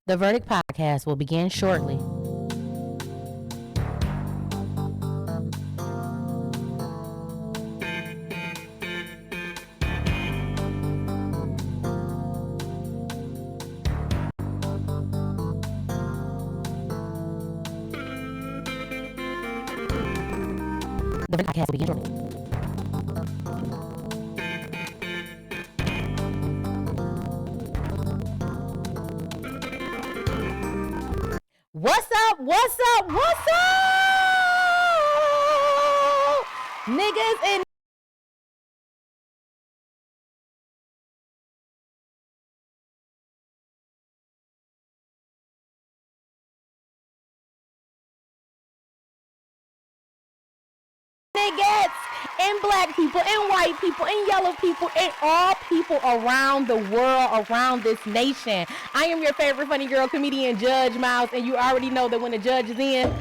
The Verdict podcast will begin shortly. The Verdict podcast will begin shortly. What's up? What's up? What's up? Niggas and niggas and black people and white people and yellow people and all people around the world, around this nation. I am your favorite funny girl, comedian Judge Miles, and you already know that when the judge is in,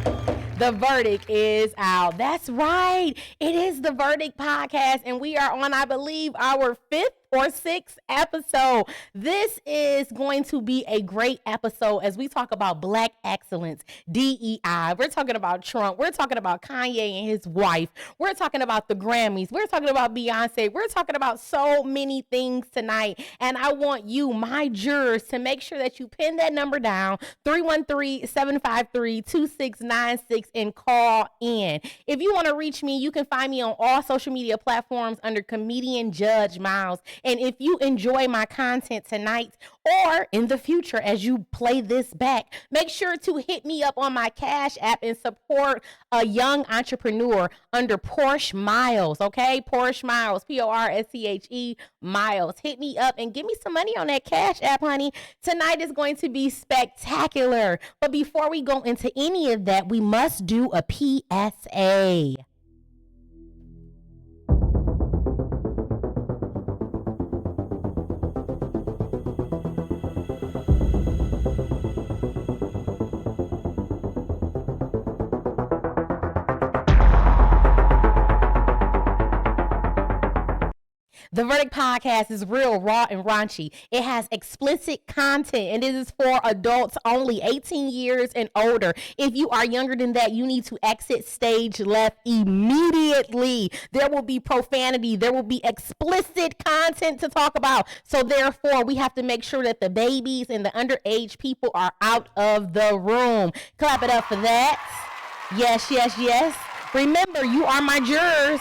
the verdict is out. That's right. It is the Verdict podcast, and we are on, I believe, our 5th or 6th episode. This is going to be a great episode as we talk about black excellence, DEI. We're talking about Trump. We're talking about Kanye and his wife. We're talking about the Grammys. We're talking about Beyonce. We're talking about so many things tonight. And I want you, my jurors, to make sure that you pin that number down, 313-753-2696, and call in. If you want to reach me, you can find me on all social media platforms under comedian Judge Miles. And if you enjoy my content tonight or in the future as you play this back, make sure to hit me up on my Cash App and support a young entrepreneur under Porsche Miles, okay? Porsche Miles, Porsche Miles. Hit me up and give me some money on that Cash App, honey. Tonight is going to be spectacular. But before we go into any of that, we must do a PSA. The Verdict podcast is real, raw, and raunchy. It has explicit content, and it is for adults only, 18 years and older. If you are younger than that, you need to exit stage left immediately. There will be profanity. There will be explicit content to talk about. So therefore, we have to make sure that the babies and the underage people are out of the room. Clap it up for that. Yes, yes, yes. Remember, you are my jurors.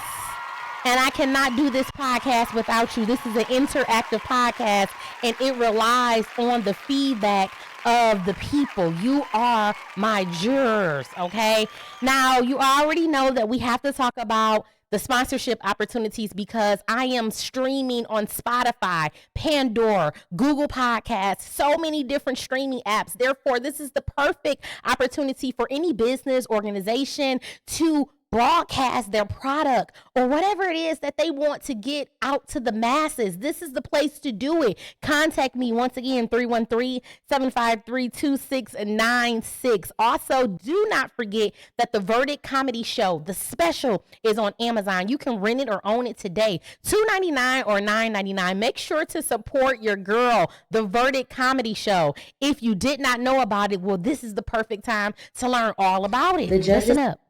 And I cannot do this podcast without you. This is an interactive podcast, and it relies on the feedback of the people. You are my jurors, okay? Now, you already know that we have to talk about the sponsorship opportunities because I am streaming on Spotify, Pandora, Google Podcasts, so many different streaming apps. Therefore, this is the perfect opportunity for any business organization to broadcast their product or whatever it is that they want to get out to the masses. This is the place to do it. Contact me once again, 313-753-2696. Also, do not forget that the Verdict Comedy Show, the special, is on Amazon. You can rent it or own it today, $2.99 or $9.99. Make sure to support your girl, the Verdict Comedy Show. If you did not know about it, well, this is the perfect time to learn all about it. Listen up.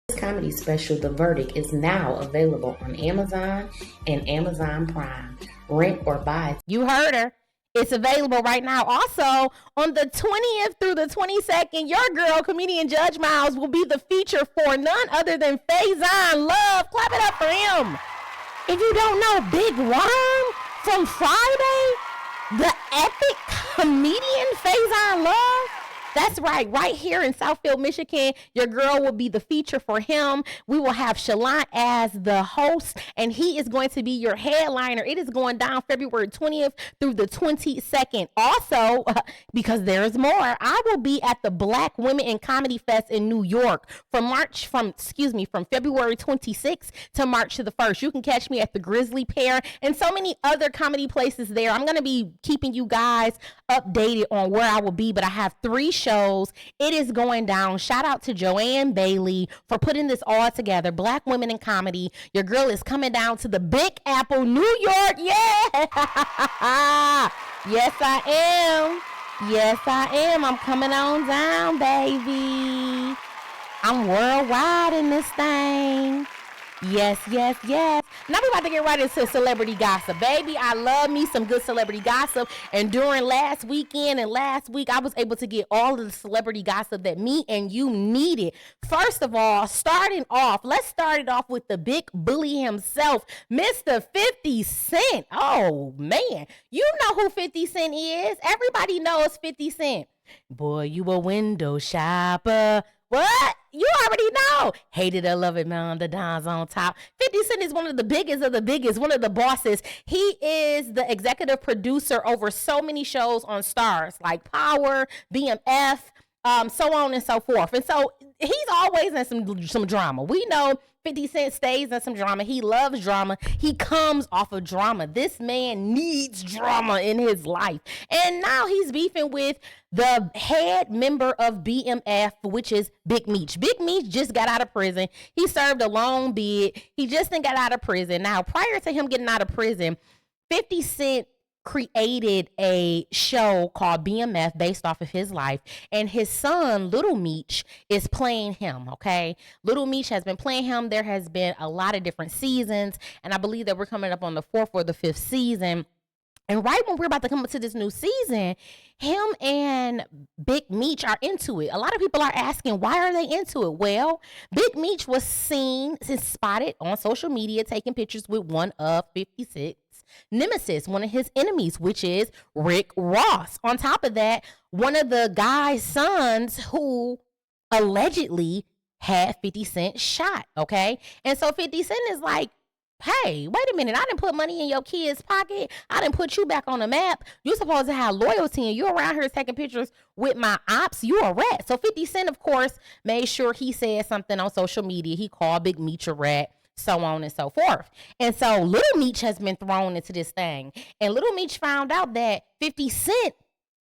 This comedy special, The Verdict, is now available on Amazon and Amazon Prime. Rent or buy. You heard her. It's available right now. Also, on the 20th through the 22nd, your girl, comedian Judge Miles, will be the feature for none other than Faison Love. Clap it up for him. If you don't know Big Worm from Friday, the epic comedian Faison Love, that's right. Right here in Southfield, Michigan, your girl will be the feature for him. We will have Shalon as the host, and he is going to be your headliner. It is going down February 20th through the 22nd. Also, because there's more, I will be at the Black Women in Comedy Fest in New York from February 26th to March to the 1st. You can catch me at the Grizzly Pear and so many other comedy places there. I'm going to be keeping you guys updated on where I will be, but I have 3 shows. It is going down. Shout out to Joanne Bailey for putting this all together. Black Women in Comedy. Your girl is coming down to the Big Apple, New York. Yeah. Yes, I am. Yes, I am. I'm coming on down, baby. I'm worldwide in this thing. Yes, yes, yes. Now we about to get right into celebrity gossip. Baby, I love me some good celebrity gossip. And during last weekend and last week, I was able to get all of the celebrity gossip that me and you needed. First of all, let's start it off with the big bully himself, Mr. 50 Cent. Oh, man. You know who 50 Cent is. Everybody knows 50 Cent. Boy, you a window shopper. What? You already know. Hated or love it, man. The Don's on top. 50 Cent is one of the biggest, one of the bosses. He is the executive producer over so many shows on Stars, like Power, BMF, so on and so forth. And so he's always in some drama. We know 50 Cent stays in some drama. He loves drama. He comes off of drama. This man needs drama in his life. And now he's beefing with the head member of BMF, which is Big Meech. Big Meech just got out of prison. He served a long bid. He just got out of prison. Now, prior to him getting out of prison, 50 Cent created a show called BMF based off of his life, and his son Little Meech is playing him. Okay, Little Meech has been playing him. There has been a lot of different seasons, and I believe that we're coming up on the 4th or the 5th season. And right when we're about to come into this new season, him and Big Meech are into it. A lot of people are asking, why are they into it? Well, Big Meech was seen and spotted on social media taking pictures with one of 56 nemesis, one of his enemies, which is Rick Ross. On top of that, one of the guy's sons who allegedly had 50 Cent shot, okay? And so 50 Cent is like, hey, wait a minute, I didn't put money in your kid's pocket. I didn't put you back on the map. You're supposed to have loyalty, and you're around here taking pictures with my ops. You a rat. So 50 Cent, of course, made sure he said something on social media. He called Big Meech a rat, so on and so forth. And so Little Meech has been thrown into this thing. And Little Meech found out that 50 Cent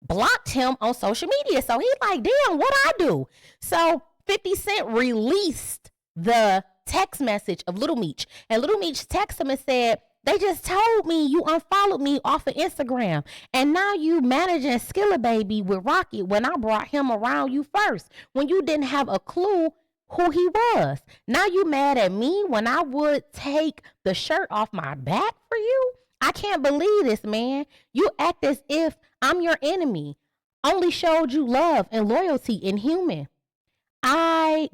blocked him on social media. So he's like, damn, what I do? So 50 Cent released the text message of Little Meech. And Little Meech texted him and said, they just told me you unfollowed me off of Instagram. And now you managing Skilla Baby with Rocket when I brought him around you first, when you didn't have a clue who he was. Now you mad at me when I would take the shirt off my back for you? I can't believe this, man. You act as if I'm your enemy. Only showed you love and loyalty in human. I'm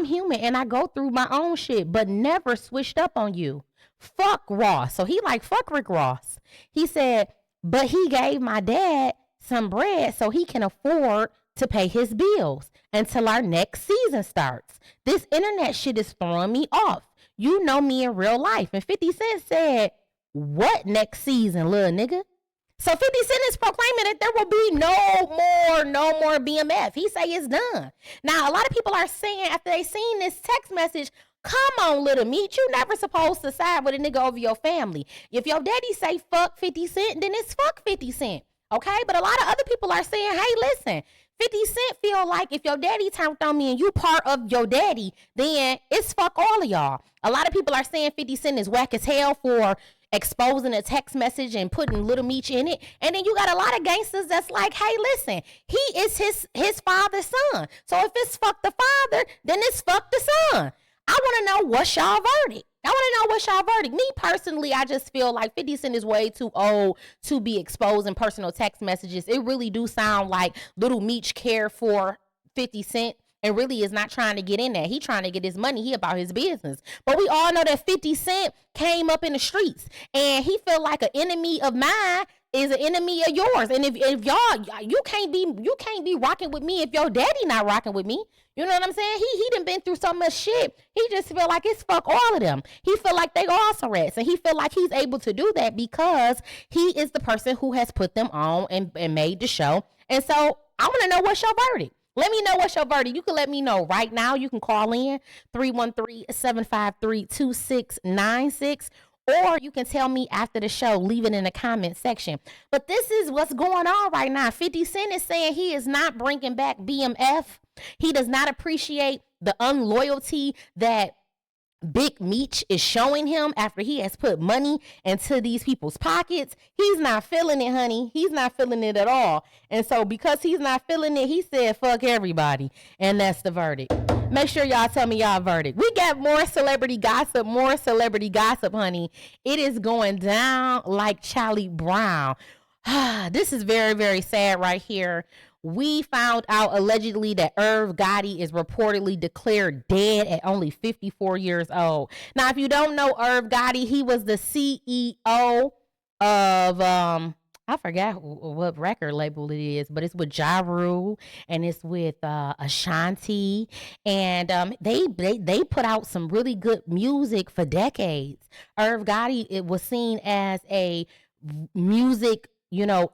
human and I go through my own shit, but never switched up on you. Fuck Ross. So he like, fuck Rick Ross. He said, but he gave my dad some bread so he can afford to pay his bills until our next season starts. This internet shit is throwing me off. You know me in real life. And 50 Cent said, what next season, little nigga? So 50 Cent is proclaiming that there will be no more BMF. He say it's done. Now, a lot of people are saying after they seen this text message, come on, Little Meech, you never supposed to side with a nigga over your family. If your daddy say fuck 50 Cent, then it's fuck 50 Cent. Okay? But a lot of other people are saying, hey, listen, 50 Cent feel like if your daddy turned on me and you part of your daddy, then it's fuck all of y'all. A lot of people are saying 50 Cent is whack as hell for exposing a text message and putting Little Meech in it. And then you got a lot of gangsters that's like, hey, listen, he is his father's son. So if it's fuck the father, then it's fuck the son. I want to know what's y'all verdict. Me personally, I just feel like 50 Cent is way too old to be exposing personal text messages. It really do sound like Little Meech care for 50 Cent and really is not trying to get in there. He trying to get his money. He about his business. But we all know that 50 Cent came up in the streets and he feel like an enemy of mine is an enemy of yours. And if y'all, you can't be rocking with me if your daddy not rocking with me. You know what I'm saying? He done been through so much shit. He just feel like it's fuck all of them. He feel like they also rats. And he feel like he's able to do that because he is the person who has put them on and made the show. And so I want to know what's your verdict. Let me know what's your verdict. You can let me know right now. You can call in 313-753-2696. Or you can tell me after the show, leave it in the comment section. But this is what's going on right now. 50 Cent is saying he is not bringing back BMF. He does not appreciate the unloyalty that Big Meech is showing him after he has put money into these people's pockets, he's not feeling it, honey. He's not feeling it at all. And so because he's not feeling it, he said, fuck everybody. And that's the verdict. Make sure y'all tell me y'all verdict. We got more celebrity gossip, honey. It is going down like Charlie Brown. This is very, very sad right here. We found out allegedly that Irv Gotti is reportedly declared dead at only 54 years old. Now, if you don't know Irv Gotti, he was the CEO of, I forgot what record label it is, but it's with Ja Rule and it's with Ashanti. And they put out some really good music for decades. Irv Gotti, it was seen as a music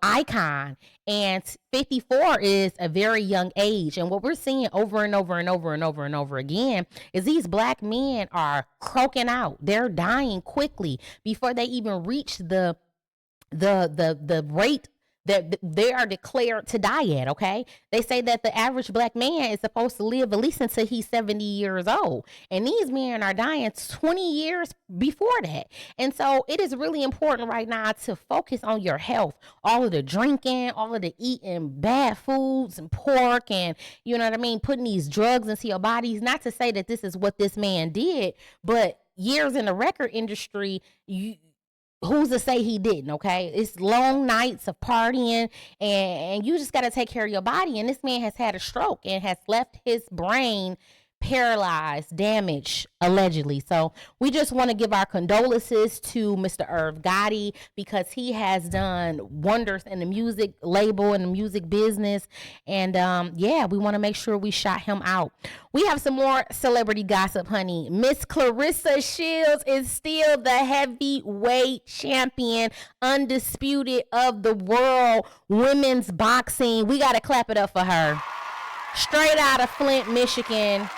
icon, and 54 is a very young age. And what we're seeing over and over again is these black men are croaking out. They're dying quickly before they even reach the rate that they are declared to die at. Okay, they say that the average black man is supposed to live at least until he's 70 years old, and these men are dying 20 years before that. And so it is really important right now to focus on your health. All of the drinking, all of the eating bad foods and pork, and putting these drugs into your bodies. Not to say that this is what this man did, but years in the record industry, who's to say he didn't? Okay, it's long nights of partying, and you just got to take care of your body. And this man has had a stroke and has left his brain paralyzed, damaged, allegedly. So we just want to give our condolences to Mr. Irv Gotti, because he has done wonders in the music label and the music business. And we want to make sure we shout him out. We have some more celebrity gossip, honey. Miss Clarissa Shields is still the heavyweight champion, undisputed, of the world women's boxing. We got to clap it up for her. Straight out of Flint, Michigan.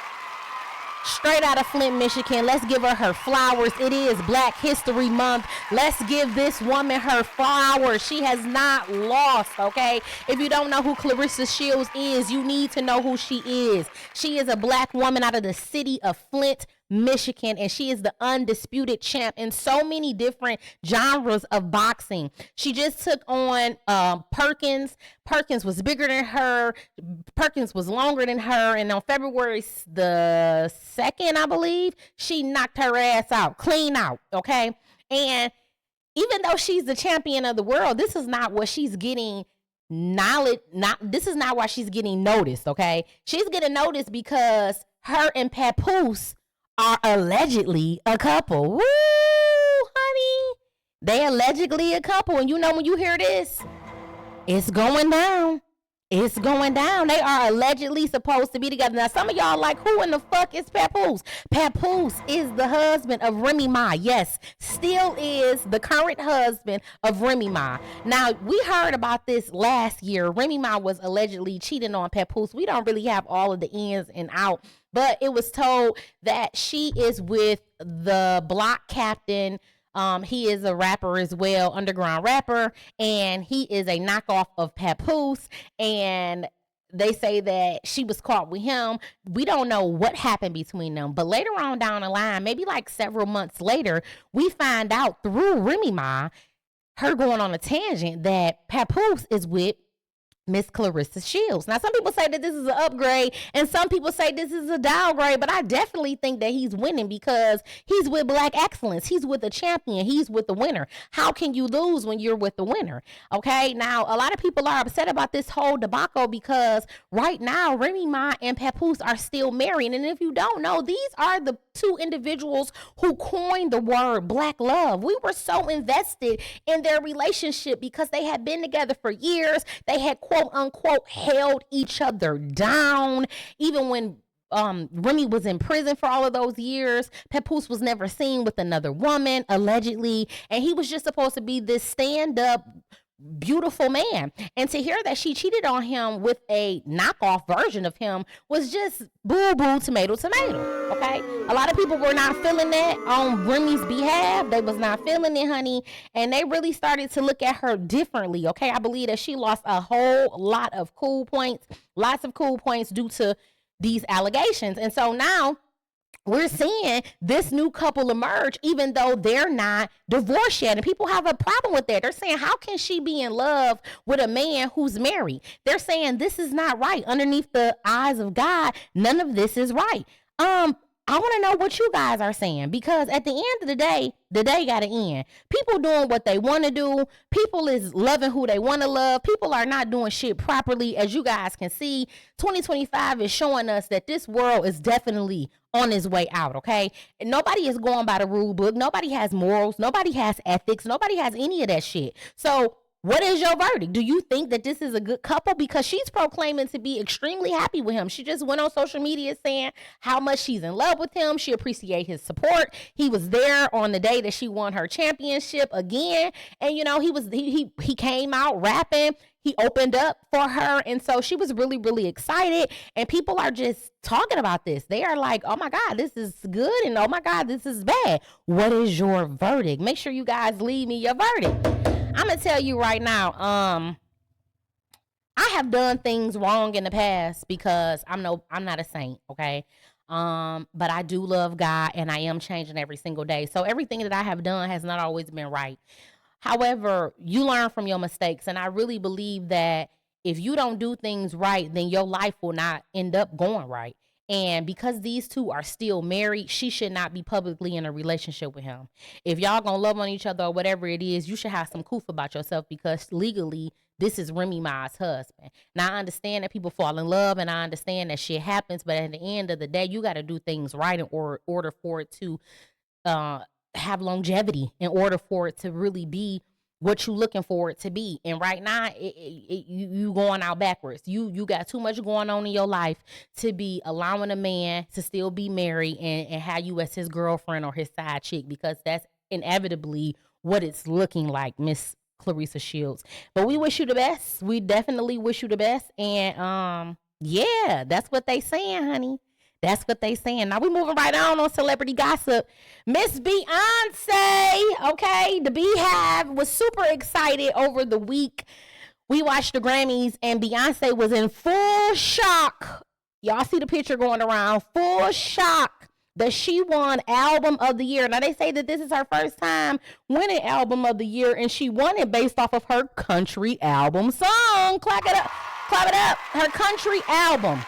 Let's give her flowers. It is Black History Month. Let's give this woman her flowers. She has not lost, okay? If you don't know who Clarissa Shields is, you need to know who she is. She is a black woman out of the city of Flint, Michigan, and she is the undisputed champ in so many different genres of boxing. She just took on Perkins. Perkins was bigger than her. Perkins was longer than her. And on February the 2nd, I believe, she knocked her ass out, clean out, okay? And even though she's the champion of the world, this is not what she's getting knowledge. This is not why she's getting noticed, okay? She's getting noticed because her and Papoose are allegedly a couple. Woo, honey. They allegedly a couple. And when you hear this, it's going down. It's going down. They are allegedly supposed to be together. Now, some of y'all like, who in the fuck is Papoose? Papoose is the husband of Remy Ma. Yes, still is the current husband of Remy Ma. Now, we heard about this last year. Remy Ma was allegedly cheating on Papoose. We don't really have all of the ins and out, but it was told that she is with the block captain. He is a rapper as well, underground rapper, and he is a knockoff of Papoose. And they say that she was caught with him. We don't know what happened between them, but later on down the line, maybe like several months later, we find out through Remy Ma, her going on a tangent, that Papoose is with Miss Clarissa Shields. Now, some people say that this is an upgrade, and some people say this is a downgrade, but I definitely think that he's winning because he's with Black Excellence. He's with a champion. He's with the winner. How can you lose when you're with the winner? Okay, now, a lot of people are upset about this whole debacle because right now, Remy Ma and Papoose are still married, and if you don't know, these are the two individuals who coined the word Black love. We were so invested in their relationship because they had been together for years. They had quote unquote held each other down. Even when Remy was in prison for all of those years, Papoose was never seen with another woman, allegedly, and he was just supposed to be this stand-up beautiful man. And to hear that she cheated on him with a knockoff version of him was just boo-boo, tomato, okay? A lot of people were not feeling that on Remy's behalf. They was not feeling it, honey, and they really started to look at her differently, okay? I believe that she lost a whole lot of cool points, lots of cool points due to these allegations. And so now we're seeing this new couple emerge, even though they're not divorced yet. And people have a problem with that. They're saying, how can she be in love with a man who's married? They're saying this is not right. Underneath the eyes of God, none of this is right. I want to know what you guys are saying, because at the end of the day got to end. People doing what they want to do. People is loving who they want to love. People are not doing shit properly. As you guys can see, 2025 is showing us that this world is definitely on its way out, okay? And nobody is going by the rule book. Nobody has morals. Nobody has ethics. Nobody has any of that shit. So what is your verdict? Do you think that this is a good couple? Because she's proclaiming to be extremely happy with him. She just went on social media saying how much she's in love with him. She appreciates his support. He was there on the day that she won her championship again. And, you know, he came out rapping. He opened up for her. And so she was really, really excited. And people are just talking about this. They are like, oh, my God, this is good. And, oh, my God, this is bad. What is your verdict? Make sure you guys leave me your verdict. I'm going to tell you right now, I have done things wrong in the past because I'm not a saint, okay? But I do love God, and I am changing every single day. So everything that I have done has not always been right. However, you learn from your mistakes, and I really believe that if you don't do things right, then your life will not end up going right. And because these two are still married, she should not be publicly in a relationship with him. If y'all gonna love on each other or whatever it is, you should have some proof about yourself, because legally, this is Remy Ma's husband. Now, I understand that people fall in love, and I understand that shit happens, but at the end of the day, you got to do things right in order for it to have longevity, in order for it to really be what you looking for it to be. And right now, you going out backwards. You got too much going on in your life to be allowing a man to still be married and have you as his girlfriend or his side chick, because that's inevitably what it's looking like, Miss Clarissa Shields. But we wish you the best. We definitely wish you the best. And yeah, that's what they saying, honey. That's what they saying. Now we moving right on celebrity gossip. Miss Beyonce, okay? The Beehive was super excited over the week. We watched the Grammys, and Beyonce was in full shock. Y'all see the picture going around. Full shock that she won Album of the Year. Now they say that this is her first time winning Album of the Year, and she won it based off of her country album song. Clap it up. Clap it up. Her country album.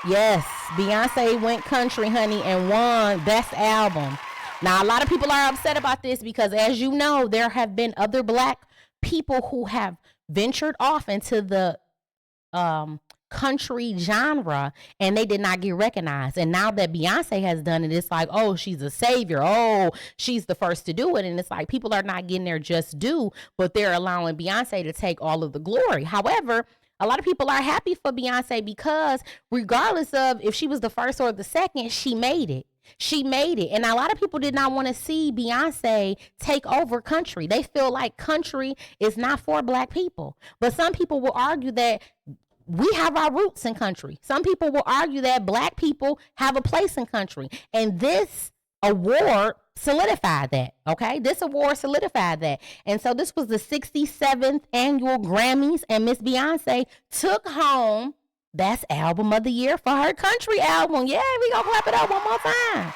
Yes, Beyonce went country, honey, and won Best Album. Now, a lot of people are upset about this because, as you know, there have been other Black people who have ventured off into the country genre, and they did not get recognized. And now that Beyonce has done it, it's like, oh, she's a savior. Oh, she's the first to do it. And it's like people are not getting their just due, but they're allowing Beyonce to take all of the glory. However, a lot of people are happy for Beyonce because regardless of if she was the first or the second, she made it. She made it. And a lot of people did not want to see Beyonce take over country. They feel like country is not for Black people. But some people will argue that we have our roots in country. Some people will argue that Black people have a place in country. And this award solidified that, okay? This award solidified that. And so this was the 67th annual Grammys, and Miss Beyonce took home Best Album of the Year for her country album. Yeah, we gonna clap it up one more time.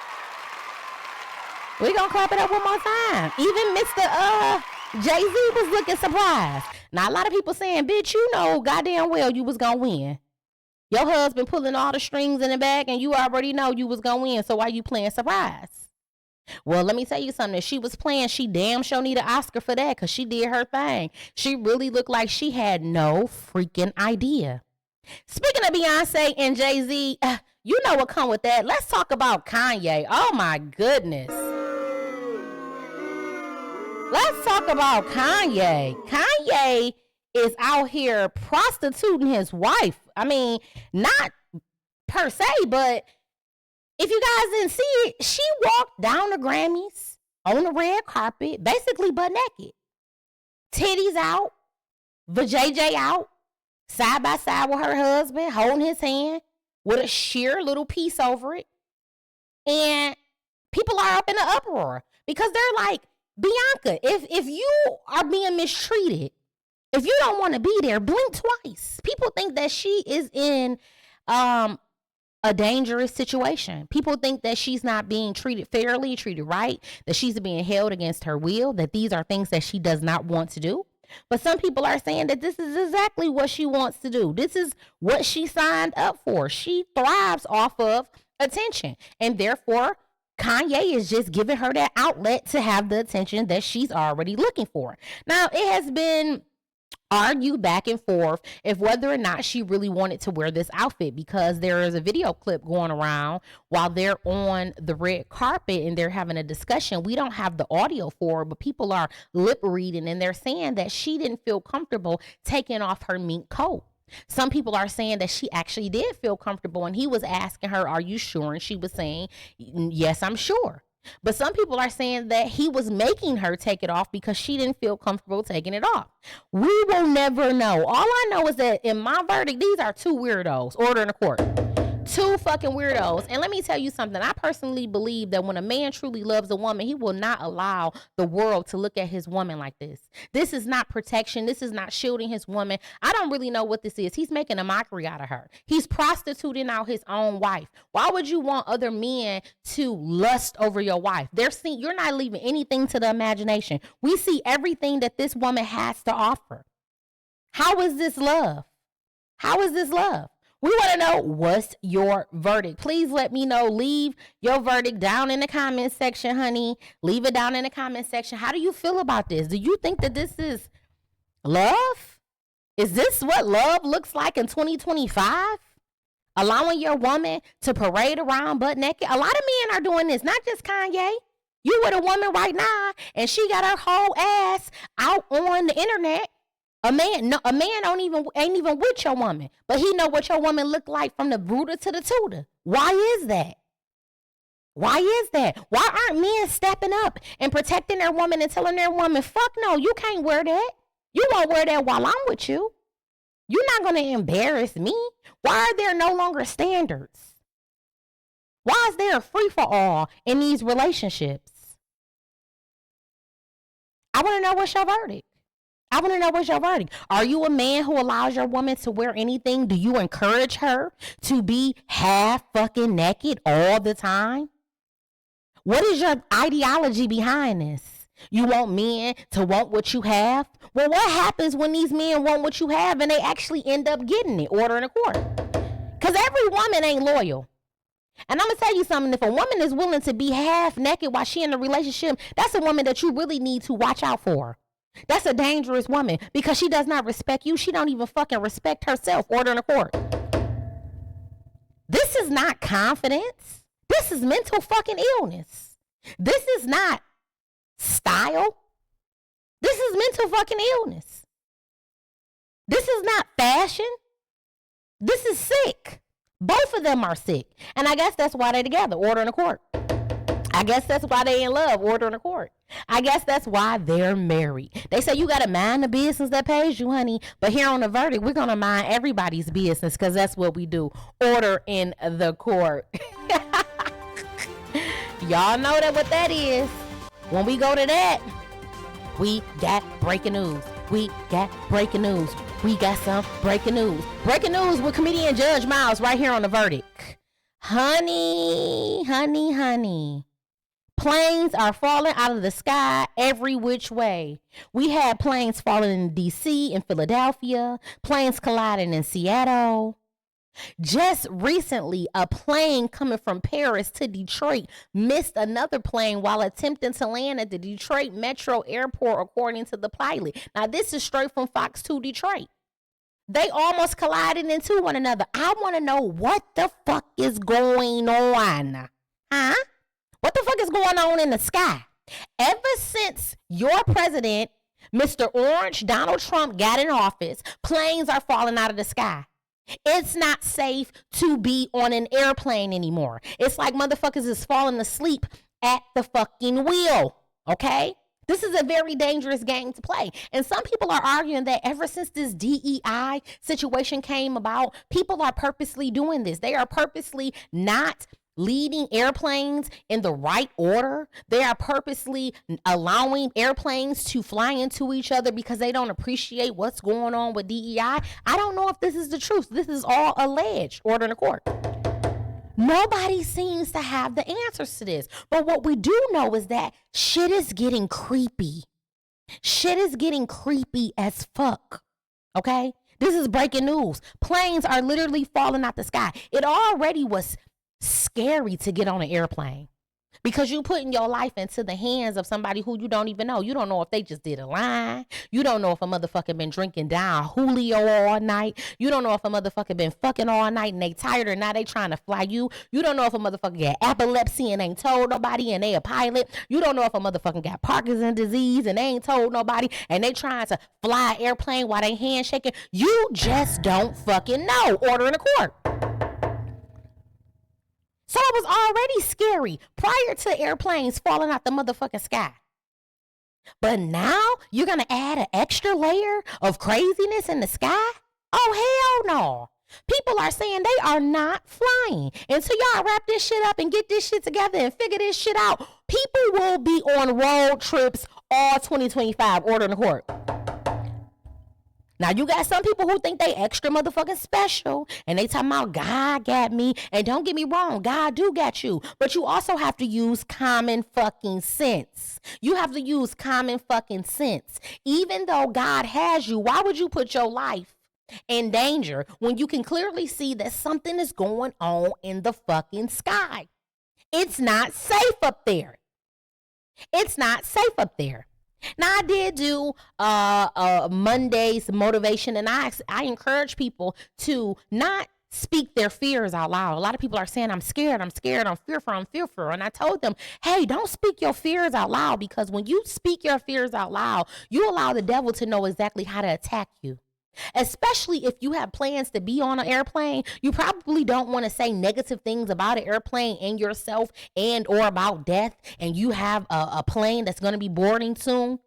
We gonna clap it up one more time. Even Mr. Jay-Z was looking surprised. Now, a lot of people saying, bitch, you know goddamn well you was gonna win. Your husband pulling all the strings in the back, and you already know you was gonna win, so why you playing surprise? Well, let me tell you something. If she was playing, she damn sure need an Oscar for that, because she did her thing. She really looked like she had no freaking idea. Speaking of Beyonce and Jay-Z, you know what come with that. Let's talk about Kanye. Oh, my goodness. Let's talk about Kanye. Kanye is out here prostituting his wife. I mean, not per se, but if you guys didn't see it, she walked down the Grammys on the red carpet, basically butt naked. Titties out, vajayjay out, side by side with her husband, holding his hand with a sheer little piece over it. And people are up in an uproar because they're like, Bianca, if you are being mistreated, if you don't want to be there, blink twice. People think that she is in a dangerous situation. People think that she's not being treated fairly, treated right, that she's being held against her will, that these are things that she does not want to do. But some people are saying that this is exactly what she wants to do. This is what she signed up for. She thrives off of attention. And therefore, Kanye is just giving her that outlet to have the attention that she's already looking for. Now, it has been argue back and forth if whether or not she really wanted to wear this outfit, because there is a video clip going around while they're on the red carpet and they're having a discussion. We don't have the audio for it, but people are lip reading and they're saying that she didn't feel comfortable taking off her mink coat. Some people are saying that she actually did feel comfortable, and he was asking her, "Are you sure?" And she was saying, "Yes, I'm sure." But some people are saying that he was making her take it off because she didn't feel comfortable taking it off. We will never know. All I know is that in my verdict, these are two weirdos. Order in the court. Two fucking weirdos. And let me tell you something. I personally believe that when a man truly loves a woman, he will not allow the world to look at his woman like this. This is not protection. This is not shielding his woman. I don't really know what this is. He's making a mockery out of her. He's prostituting out his own wife. Why would you want other men to lust over your wife? You're not leaving anything to the imagination. We see everything that this woman has to offer. How is this love? How is this love? We want to know, what's your verdict? Please let me know. Leave your verdict down in the comment section, honey. Leave it down in the comment section. How do you feel about this? Do you think that this is love? Is this what love looks like in 2025? Allowing your woman to parade around butt naked? A lot of men are doing this, not just Kanye. You with a woman right now and she got her whole ass out on the internet. A man ain't even with your woman, but he know what your woman look like from the rooter to the tutor. Why is that? Why is that? Why aren't men stepping up and protecting their woman and telling their woman, fuck no, you can't wear that. You won't wear that while I'm with you. You're not going to embarrass me. Why are there no longer standards? Why is there a free-for-all in these relationships? I want to know what's your verdict. I want to know what's your verdict. Are you a man who allows your woman to wear anything? Do you encourage her to be half fucking naked all the time? What is your ideology behind this? You want men to want what you have? Well, what happens when these men want what you have and they actually end up getting it? Order in a court. Because every woman ain't loyal. And I'm going to tell you something. If a woman is willing to be half naked while she in a relationship, that's a woman that you really need to watch out for. That's a dangerous woman because she does not respect you. She don't even fucking respect herself. Order in a court. This is not confidence. This is mental fucking illness. This is not style. This is mental fucking illness. This is not fashion. This is sick. Both of them are sick. And I guess that's why they're together. Order in a court. I guess that's why they in love. Order in a court. I guess that's why they're married. They say you got to mind the business that pays you, honey. But here on the verdict, we're going to mind everybody's business because that's what we do. Order in the court. Y'all know that what that is. When we go to that, we got breaking news. We got breaking news. We got some breaking news. Breaking news with comedian Judge Miles right here on the verdict. Honey, honey, honey. Planes are falling out of the sky every which way. We had planes falling in D.C. and Philadelphia, planes colliding in Seattle. Just recently, a plane coming from Paris to Detroit missed another plane while attempting to land at the Detroit Metro Airport, according to the pilot. Now, this is straight from Fox 2 Detroit. They almost collided into one another. I want to know what the fuck is going on. Huh? What the fuck is going on in the sky? Ever since your president, Mr. Orange, Donald Trump, got in office, planes are falling out of the sky. It's not safe to be on an airplane anymore. It's like motherfuckers is falling asleep at the fucking wheel. Okay? This is a very dangerous game to play. And some people are arguing that ever since this DEI situation came about, people are purposely doing this. They are purposely not leading airplanes in the right order. They are purposely allowing airplanes to fly into each other because they don't appreciate what's going on with DEI. I don't know if this is the truth. This is all alleged. Order in the court. Nobody seems to have the answers to this. But what we do know is that shit is getting creepy. Shit is getting creepy as fuck. Okay? This is breaking news. Planes are literally falling out the sky. It already was scary to get on an airplane because you putting your life into the hands of somebody who you don't even know. You don't know if they just did a line. You don't know if a motherfucker been drinking down Julio all night. You don't know if a motherfucker been fucking all night and they tired or now they trying to fly you. You don't know if a motherfucker got epilepsy and ain't told nobody and they a pilot. You don't know if a motherfucker got Parkinson's disease and they ain't told nobody and they trying to fly an airplane while they hand shaking. You just don't fucking know. Order in the court. So it was already scary prior to airplanes falling out the motherfucking sky. But now you're going to add an extra layer of craziness in the sky? Oh, hell no. People are saying they are not flying. Until y'all wrap this shit up and get this shit together and figure this shit out, people will be on road trips all 2025. Order in the court. Now, you got some people who think they extra motherfucking special, and they talking about God got me. And don't get me wrong, God do got you. But you also have to use common fucking sense. You have to use common fucking sense. Even though God has you, why would you put your life in danger when you can clearly see that something is going on in the fucking sky? It's not safe up there. It's not safe up there. Now, I did do Monday's motivation, and I encourage people to not speak their fears out loud. A lot of people are saying, I'm scared, I'm fearful. And I told them, hey, don't speak your fears out loud, because when you speak your fears out loud, you allow the devil to know exactly how to attack you. Especially if you have plans to be on an airplane, you probably don't want to say negative things about an airplane and yourself and or about death, and you have a plane that's going to be boarding soon,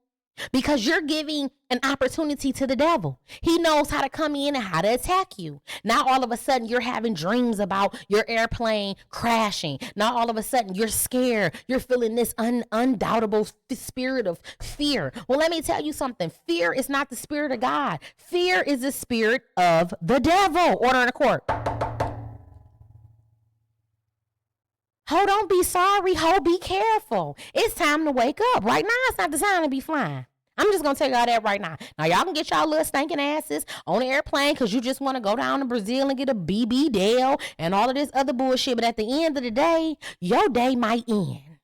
because you're giving an opportunity to the devil. He knows how to come in and how to attack you. Now all of a sudden you're having dreams about your airplane crashing. Now all of a sudden you're scared. You're feeling this undoubtable spirit of fear. Well, let me tell you something. Fear is not the spirit of God. Fear is the spirit of the devil. Order in the court. Ho, don't be sorry. Ho, be careful. It's time to wake up. Right now, it's not the time to be flying. I'm just going to tell y'all that right now. Now, y'all can get y'all little stinking asses on the airplane because you just want to go down to Brazil and get a BB Dale and all of this other bullshit. But at the end of the day, your day might end.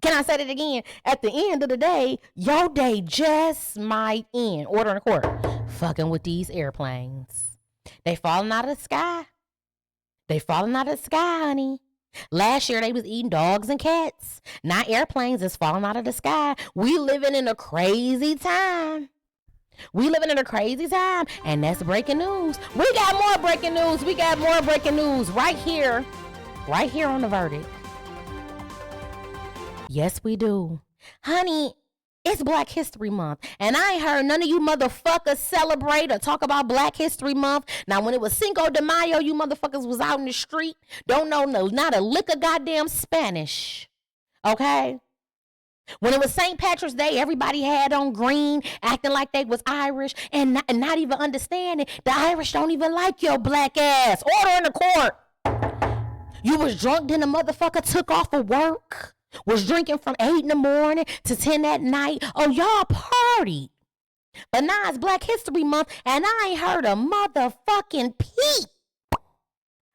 Can I say that again? At the end of the day, your day just might end. Order in the court. Fucking with these airplanes. They falling out of the sky. They falling out of the sky, honey. Last year, they was eating dogs and cats. Now airplanes is falling out of the sky. We living in a crazy time. And that's breaking news. We got more breaking news right here on The Verdict. Yes, we do. Honey, it's Black History Month, and I ain't heard none of you motherfuckers celebrate or talk about Black History Month. Now, when it was Cinco de Mayo, you motherfuckers was out in the street, don't know not a lick of goddamn Spanish, okay? When it was St. Patrick's Day, everybody had on green, acting like they was Irish, and not even understanding the Irish don't even like your black ass. Order in the court. You was drunk, then the motherfucker took off of work. Was drinking from 8 in the morning to 10 at night. Oh, y'all partied. But now it's Black History Month, and I ain't heard a motherfucking peep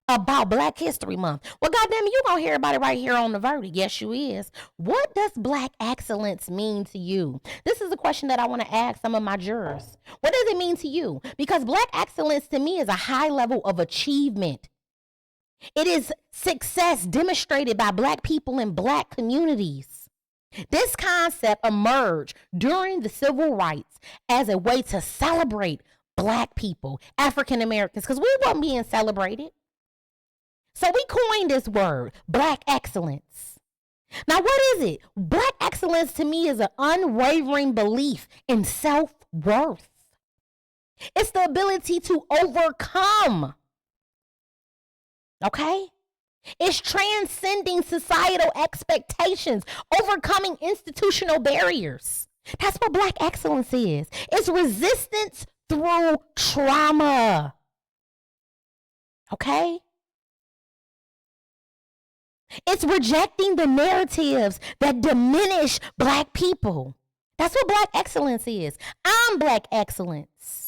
about Black History Month. Well, goddamn it, you gonna hear about it right here on The Verdict. Yes, you is. What does Black excellence mean to you? This is a question that I want to ask some of my jurors. What does it mean to you? Because Black excellence to me is a high level of achievement. It is success demonstrated by Black people in Black communities. This concept emerged during the civil rights as a way to celebrate Black people, African Americans, because we weren't being celebrated. So we coined this word, Black excellence. Now, what is it? Black excellence to me is an unwavering belief in self-worth. It's the ability to overcome. Okay? It's transcending societal expectations, overcoming institutional barriers. That's what Black excellence is. It's resistance through trauma. Okay? It's rejecting the narratives that diminish Black people. That's what Black excellence is. I'm Black excellence.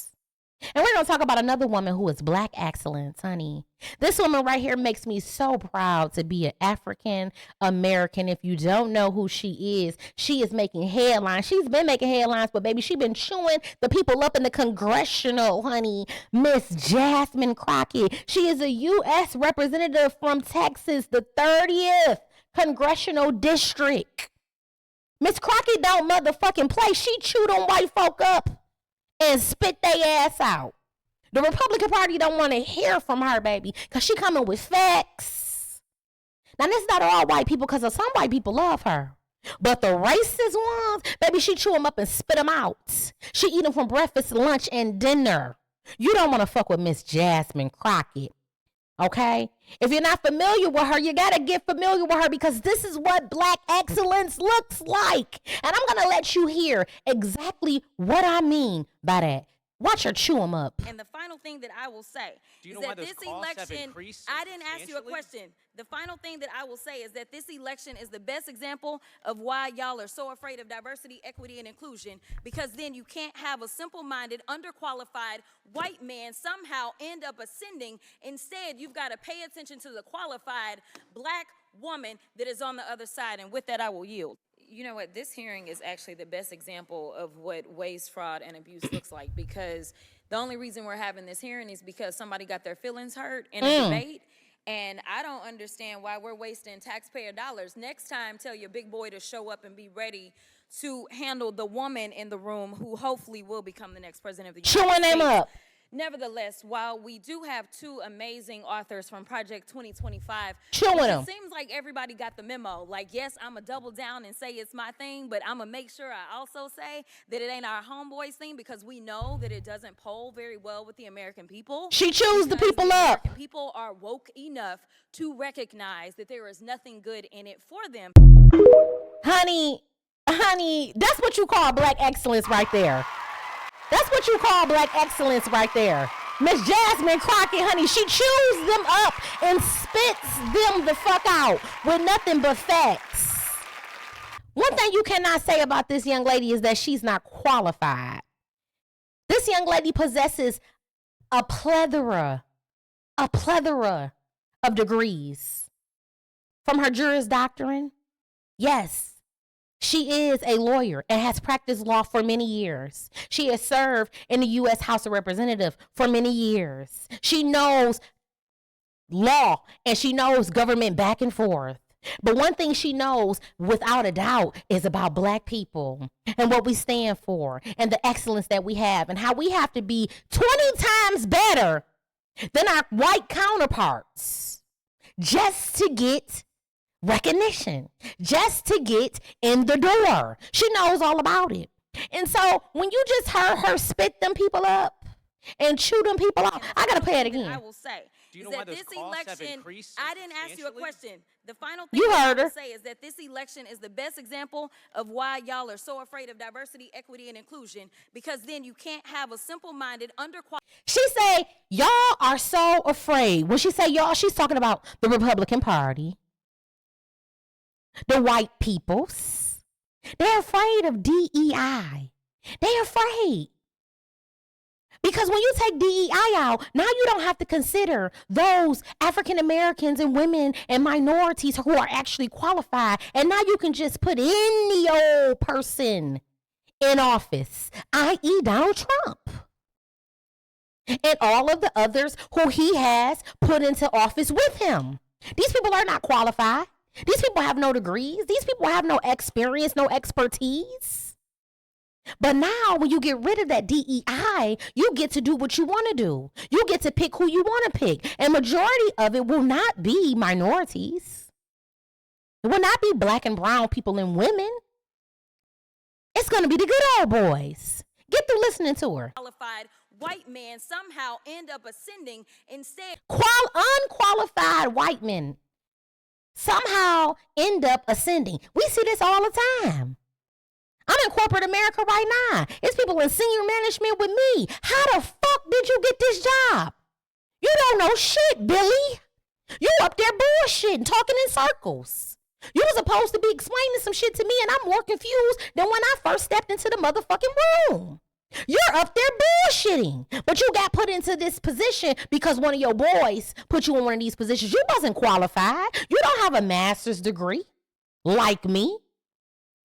And we're going to talk about another woman who is Black excellence, honey. This woman right here makes me so proud to be an African American. If you don't know who she is making headlines. She's been making headlines, but baby, she's been chewing the people up in the congressional, honey. Miss Jasmine Crockett. She is a U.S. representative from Texas, the 30th congressional district. Miss Crockett don't motherfucking play. She chewed on white folk up and spit their ass out. The Republican Party don't want to hear from her, baby, because she coming with facts. Now, this is not all white people, because some white people love her. But the racist ones, baby, she chew them up and spit them out. She eat them from breakfast, lunch, and dinner. You don't want to fuck with Miss Jasmine Crockett, okay? If you're not familiar with her, you got to get familiar with her, because this is what Black excellence looks like. And I'm going to let you hear exactly what I mean by that. Watch her chew them up. And the final thing that I will say is that why this election, I didn't ask you a question. The final thing that I will say is that this election is the best example of why y'all are so afraid of diversity, equity, and inclusion, because then you can't have a simple-minded, underqualified white man somehow end up ascending. Instead, you've got to pay attention to the qualified Black woman that is on the other side. And with that, I will yield. You know what? This hearing is actually the best example of what waste, fraud, and abuse looks like, because the only reason we're having this hearing is because somebody got their feelings hurt in a debate. And I don't understand why we're wasting taxpayer dollars. Next time, tell your big boy to show up and be ready to handle the woman in the room who hopefully will become the next president of the United States. Chewing them up. Nevertheless, while we do have two amazing authors from Project 2025, it seems like everybody got the memo. Like, yes, I'm going to double down and say it's my thing, but I'm going to make sure I also say that it ain't our homeboys thing, because we know that it doesn't poll very well with the American people. She chews the people up. American people are woke enough to recognize that there is nothing good in it for them. Honey, that's what you call Black excellence right there. That's what you call Black excellence right there. Miss Jasmine Crockett, honey, she chews them up and spits them the fuck out with nothing but facts. One thing you cannot say about this young lady is that she's not qualified. This young lady possesses a plethora of degrees. From her Juris Doctorate, yes. She is a lawyer and has practiced law for many years. She has served in the U.S. House of Representatives for many years. She knows law and she knows government back and forth. But one thing she knows without a doubt is about Black people and what we stand for and the excellence that we have and how we have to be 20 times better than our white counterparts just to get recognition, just to get in the door. She knows all about it. And so when you just heard her spit them people up and chew them people out, I gotta play it again. I will say, do you know why this election, I didn't ask you a question. The final thing you I heard her. will say is that this election is the best example of why y'all are so afraid of diversity, equity, and inclusion, because then you can't have a simple-minded, underqualified. She say, y'all are so afraid. When she say y'all, she's talking about the Republican Party. The white peoples. They're afraid of DEI. They're afraid. Because when you take DEI out, now you don't have to consider those African Americans and women and minorities who are actually qualified. And now you can just put any old person in office, i.e. Donald Trump. And all of the others who he has put into office with him. These people are not qualified. These people have no degrees. These people have no experience, no expertise. But now when you get rid of that DEI, you get to do what you want to do. You get to pick who you want to pick. And majority of it will not be minorities. It will not be Black and brown people and women. It's going to be the good old boys. Get through listening to her. Qualified white men somehow end up ascending instead. Unqualified white men somehow end up ascending. We see this all the time. I'm in corporate America right now. It's people in senior management with me. How the fuck did you get this job? You don't know shit, Billy. You up there bullshitting, talking in circles. You was supposed to be explaining some shit to me, and I'm more confused than when I first stepped into the motherfucking room. You're up there bullshitting, but you got put into this position because one of your boys put you in one of these positions. You wasn't qualified. You don't have a master's degree like me.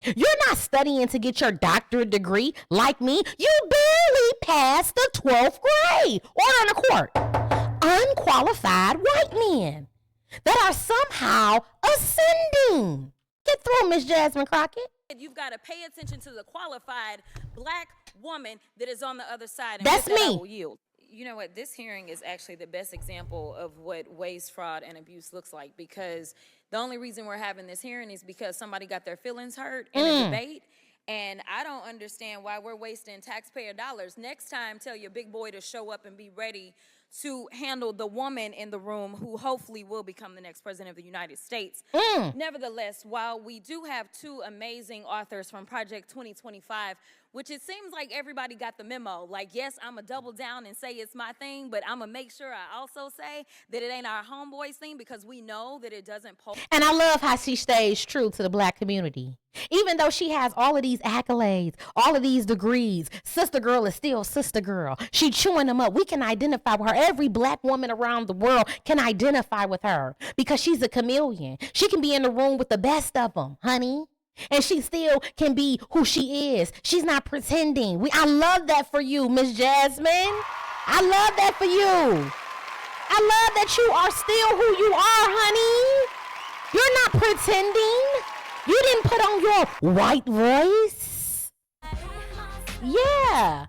You're not studying to get your doctorate degree like me. You barely passed the 12th grade. Order in the court. Unqualified white men that are somehow ascending. Get through, Miss Jasmine Crockett. You've got to pay attention to the qualified black woman that is on the other side. And that's me. I will yield. You know what? This hearing is actually the best example of what waste, fraud, and abuse looks like, because the only reason we're having this hearing is because somebody got their feelings hurt in a debate. And I don't understand why we're wasting taxpayer dollars. Next time, tell your big boy to show up and be ready to handle the woman in the room who hopefully will become the next president of the United States. Nevertheless, while we do have two amazing authors from Project 2025, which it seems like everybody got the memo. Like, yes, I'm going to double down and say it's my thing, but I'm going to make sure I also say that it ain't our homeboys thing, because we know that it doesn't poll. And I love how she stays true to the black community. Even though she has all of these accolades, all of these degrees, sister girl is still sister girl. She chewing them up. We can identify with her. Every black woman around the world can identify with her because she's a chameleon. She can be in the room with the best of them, honey. And she still can be who she is. She's not pretending. I love that for you, Miss Jasmine. I love that for you. I love that you are still who you are, honey. You're not pretending. You didn't put on your white voice. Yeah.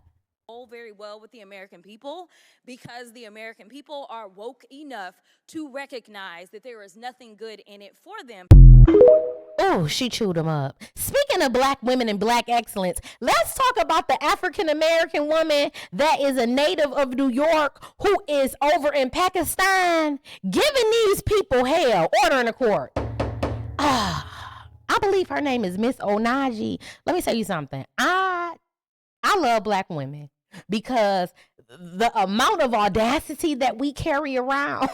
Very well with the American people, because the American people are woke enough to recognize that there is nothing good in it for them. Oh, she chewed them up. Speaking of black women and black excellence, let's talk about the African-American woman that is a native of New York who is over in Pakistan giving these people hell. Order in the court. I believe her name is Miss Onaji. Let me tell you something. I love black women because the amount of audacity that we carry around,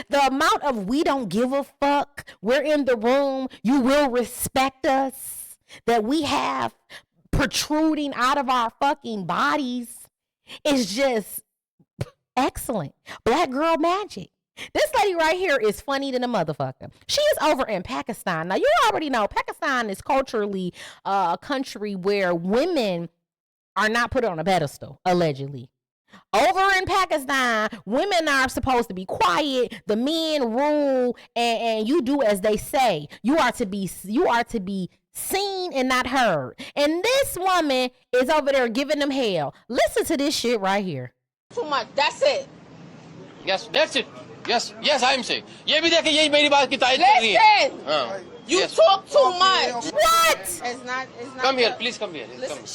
the amount of we don't give a fuck, we're in the room, you will respect us, that we have protruding out of our fucking bodies is just excellent. Black girl magic. This lady right here is funny than a motherfucker. She is over in Pakistan. Now, you already know Pakistan is culturally a country where women are not put on a pedestal, allegedly. Over in Pakistan, women are supposed to be quiet. The men rule, and you do as they say. You are to be seen and not heard. And this woman is over there giving them hell. Listen to this shit right here. Too much. That's it. Yes, that's it. Yes, I'm saying. ये भी देखे यही मेरी बात की तारीफ कर रही है. Listen. You talk too much. What? It's not. Come here, please come here. Listen. Come.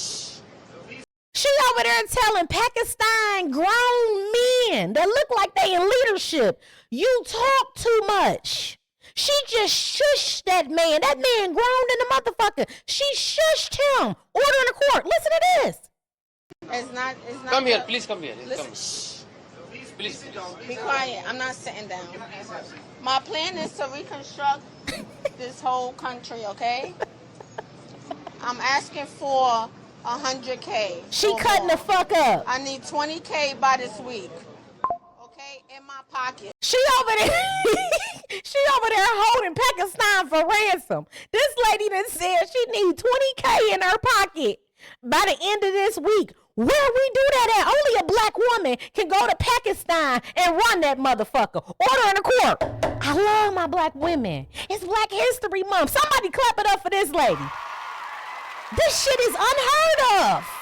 She over there telling Pakistan grown men that look like they in leadership, you talk too much. She just shushed that man. That man grown in the motherfucker. She shushed him. Order in the court. Listen to this. It's not. Come here, please come here. Listen. Come. Please. Be quiet. I'm not sitting down. My plan is to reconstruct this whole country, okay? I'm asking for 100K. She cutting the fuck up. I need 20K by this week. Okay? In my pocket. She over there. She over there holding Pakistan for ransom. This lady that said she need 20K in her pocket by the end of this week. Where we do that at? Only a black woman can go to Pakistan and run that motherfucker. Order in the court. I love my black women. It's Black History Month. Somebody clap it up for this lady. This shit is unheard of.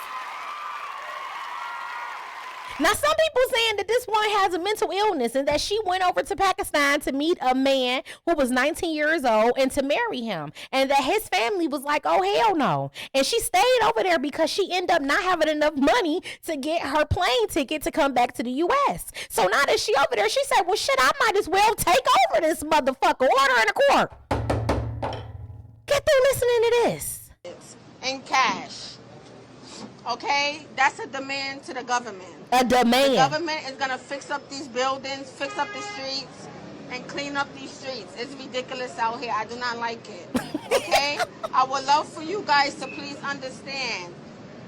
Now, some people saying that this woman has a mental illness and that she went over to Pakistan to meet a man who was 19 years old and to marry him. And that his family was like, oh, hell no. And she stayed over there because she ended up not having enough money to get her plane ticket to come back to the U.S. So now that she over there, she said, well, shit, I might as well take over this motherfucker. Order in the court. Get through listening to this. In cash. Okay? That's a demand to the government. A demand. The government is going to fix up these buildings, fix up the streets, and clean up these streets. It's ridiculous out here. I do not like it. Okay? I would love for you guys to please understand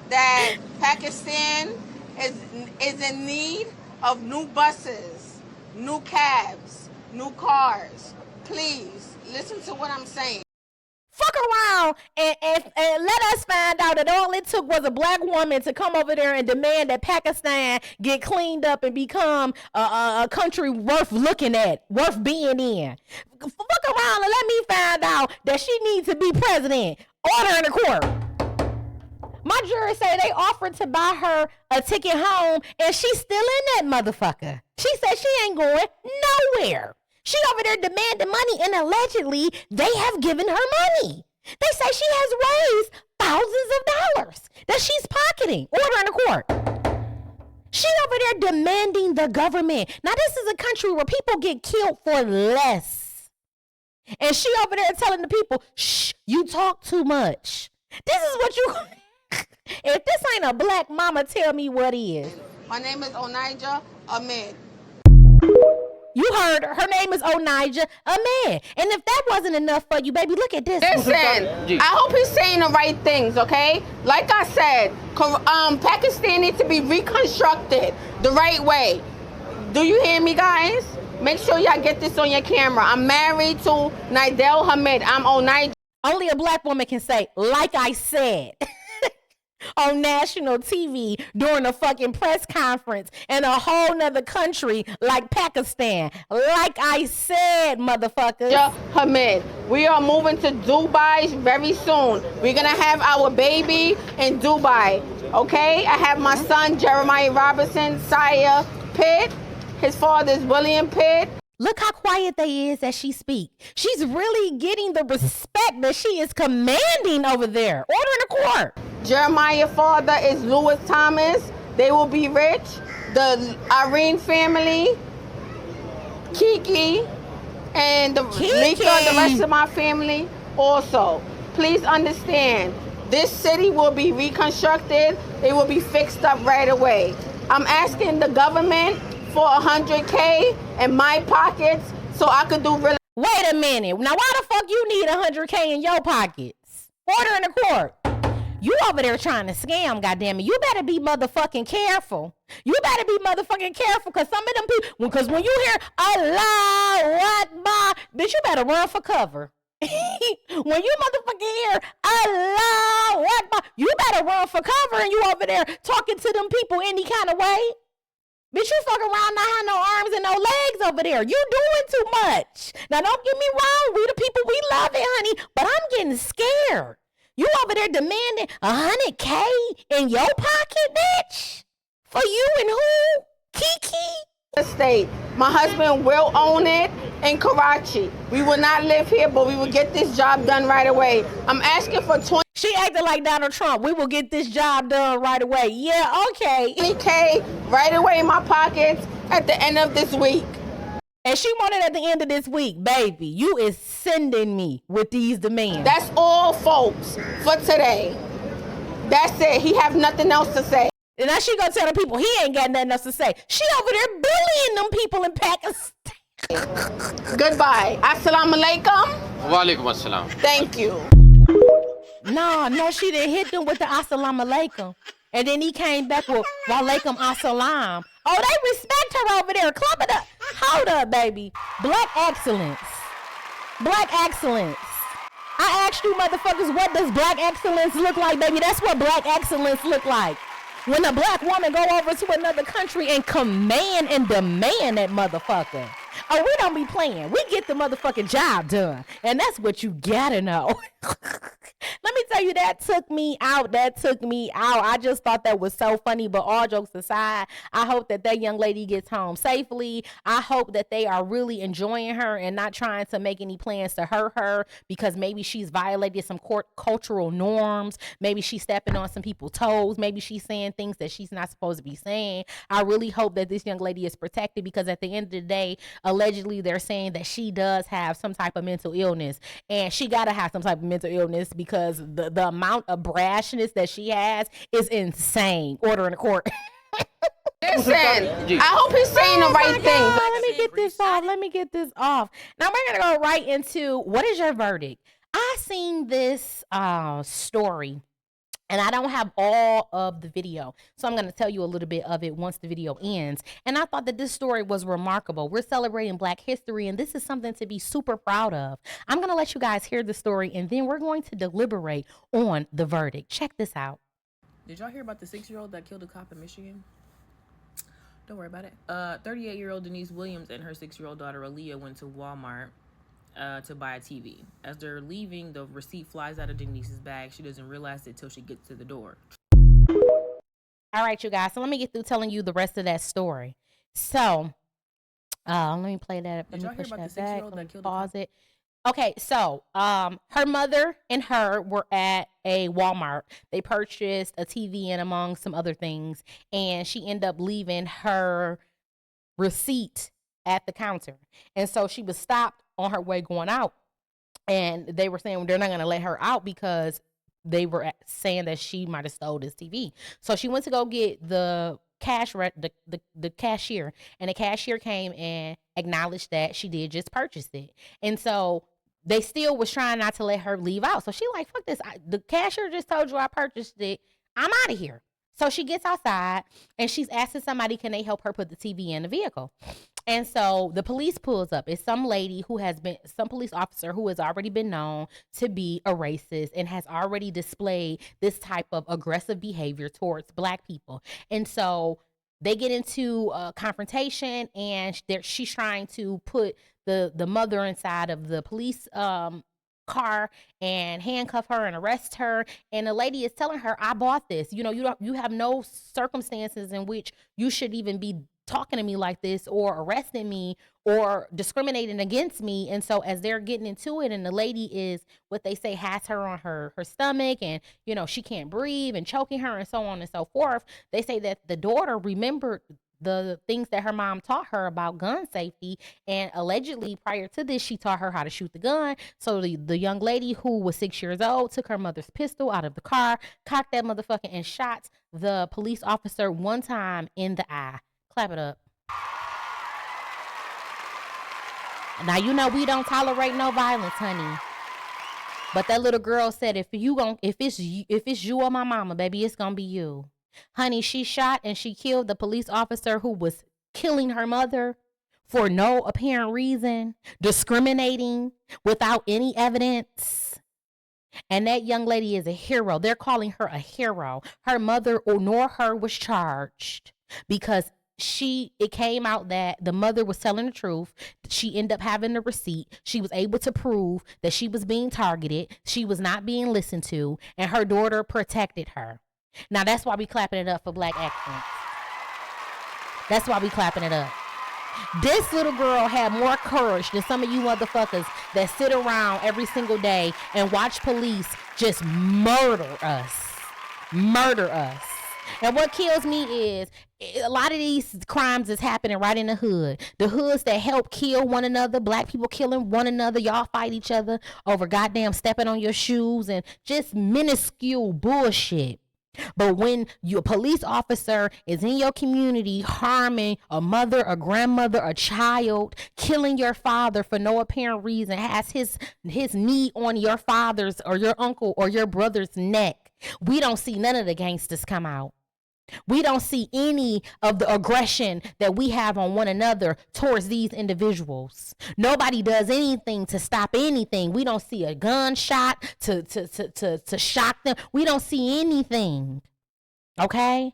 that Pakistan is in need of new buses, new cabs, new cars. Please listen to what I'm saying. Fuck around and let us find out that all it took was a black woman to come over there and demand that Pakistan get cleaned up and become a country worth looking at, worth being in. Fuck around and let me find out that she needs to be president. Order in the court. My jury say they offered to buy her a ticket home and she's still in that motherfucker. She said she ain't going nowhere. She over there demanding money, and allegedly they have given her money. They say she has raised thousands of dollars that she's pocketing. Order in the court. She over there demanding the government. Now this is a country where people get killed for less. And she over there telling the people, shh, you talk too much. This is what you... If this ain't a black mama, tell me what is. My name is Onija Ahmed. You heard her. Her name is Onija Ahmed. And if that wasn't enough for you, baby, look at this. Listen, I hope he's saying the right things, okay? Like I said, Pakistan needs to be reconstructed the right way. Do you hear me, guys? Make sure y'all get this on your camera. I'm married to Nidel Hamid. I'm Onija. Only a black woman can say, like I said. On national TV during a fucking press conference in a whole nother country like Pakistan. Like I said, motherfuckers. Yeah, Hamid, we are moving to Dubai very soon. We're gonna have our baby in Dubai, okay? I have my son, Jeremiah Robinson, Sire Pitt. His father is William Pitt. Look how quiet they is as she speak. She's really getting the respect that she is commanding over there. Order in the court. Jeremiah's father is Louis Thomas. They will be rich. The Irene family, Kiki, and the Lika, the rest of my family also. Please understand, this city will be reconstructed. It will be fixed up right away. I'm asking the government for $100K in my pockets so I could do really. Wait a minute. Now why the fuck you need $100K in your pockets? Order in the court. You over there trying to scam, goddammit. You better be motherfucking careful. You better be motherfucking careful, because some of them people, because when you hear Allahu Akbar, bitch, you better run for cover. When you motherfucking hear Allahu Akbar, you better run for cover, and you over there talking to them people any kind of way. Bitch, you fuck around, not have no arms and no legs over there. You doing too much. Now, don't get me wrong. We the people, we love it, honey. But I'm getting scared. You over there demanding $100K in your pocket, bitch? For you and who? Kiki? Estate. My husband will own it in Karachi. We will not live here, but we will get this job done right away. I'm asking for 20. She acted like Donald Trump. We will get this job done right away. Yeah, okay. 20K right away in my pockets at the end of this week. And she wanted at the end of this week, baby, you is sending me with these demands. That's all, folks, for today. That's it. He have nothing else to say. And now she gonna tell the people he ain't got nothing else to say. She over there bullying them people in Pakistan. Goodbye. Assalamu alaikum. Walaikum assalam. Thank you. No, she didn't hit them with the assalamu alaikum. And then he came back with walaikum assalam. Oh, they respect her over there. Clump it up. Hold up, baby. Black excellence. Black excellence. I asked you motherfuckers, what does black excellence look like, baby? That's what black excellence look like. When a black woman go over to another country and command and demand that motherfucker. Oh, we don't be playing. We get the motherfucking job done. And that's what you gotta know. Let me tell you, that took me out. I just thought that was so funny. But all jokes aside, I hope that that young lady gets home safely. I hope that they are really enjoying her and not trying to make any plans to hurt her, because maybe she's violated some cultural norms. Maybe she's stepping on some people's toes. Maybe she's saying things that she's not supposed to be saying. I really hope that this young lady is protected, because at the end of the day, allegedly they're saying that she does have some type of mental illness, and she gotta have some type of mental illness, because the amount of brashness that she has is insane. Order in the court. Listen, I hope he's saying the right thing. Let me get this off. Now we're gonna go right into what is your verdict? I seen this story. And I don't have all of the video, so I'm going to tell you a little bit of it once the video ends. And I thought that this story was remarkable. We're celebrating Black history, and this is something to be super proud of. I'm going to let you guys hear the story, and then we're going to deliberate on the verdict. Check this out. Did y'all hear about the 6-year-old that killed a cop in Michigan? Don't worry about it. 38-year-old Denise Williams and her 6-year-old daughter Aaliyah went to Walmart to buy a TV. As they're leaving, the receipt flies out of Denise's bag. She doesn't realize it till she gets to the door. All right, you guys. So let me get through telling you the rest of that story. So, let me play that. Let Did me y'all hear push about that the 6-year-old back. that killed Pause it. Okay, so her mother and her were at a Walmart. They purchased a TV and among some other things, and she ended up leaving her receipt at the counter. And so she was stopped on her way going out, and they were saying they're not going to let her out because they were saying that she might have stole this TV. So she went to go get the the cashier, and the cashier came and acknowledged that she did just purchase it. And so they still was trying not to let her leave out. So she like, fuck this. The cashier just told you I purchased it. I'm out of here. So she gets outside and she's asking somebody, can they help her put the TV in the vehicle? And so the police pulls up. It's some lady who has been, some police officer who has already been known to be a racist and has already displayed this type of aggressive behavior towards Black people. And so they get into a confrontation, and she's trying to put the mother inside of the police car and handcuff her and arrest her. And the lady is telling her, I bought this. You know, you have no circumstances in which you should even be talking to me like this or arresting me or discriminating against me. And so as they're getting into it, and the lady is, what they say, has her on her stomach, and you know, she can't breathe and choking her and so on and so forth. They say that the daughter remembered the things that her mom taught her about gun safety, and allegedly prior to this she taught her how to shoot the gun. So the young lady, who was 6 years old, took her mother's pistol out of the car, cocked that motherfucker, and shot the police officer one time in the eye. Clap it up. Now, you know we don't tolerate no violence, honey. But that little girl said, if it's you or my mama, baby, it's gonna be you. Honey, she shot and she killed the police officer who was killing her mother for no apparent reason, discriminating without any evidence. And that young lady is a hero. They're calling her a hero. Her mother nor her was charged because it came out that the mother was telling the truth. She ended up having the receipt. She was able to prove that she was being targeted. She was not being listened to, and her daughter protected her. Now that's why we clapping it up for Black excellence. That's why we clapping it up. This little girl had more courage than some of you motherfuckers that sit around every single day and watch police just murder us. Murder us. And what kills me is a lot of these crimes is happening right in the hood. The hoods that help kill one another, Black people killing one another. Y'all fight each other over goddamn stepping on your shoes and just minuscule bullshit. But when your police officer is in your community harming a mother, a grandmother, a child, killing your father for no apparent reason, has his knee on your father's or your uncle or your brother's neck, we don't see none of the gangsters come out. We don't see any of the aggression that we have on one another towards these individuals. Nobody does anything to stop anything. We don't see a gunshot to shock them. We don't see anything. Okay?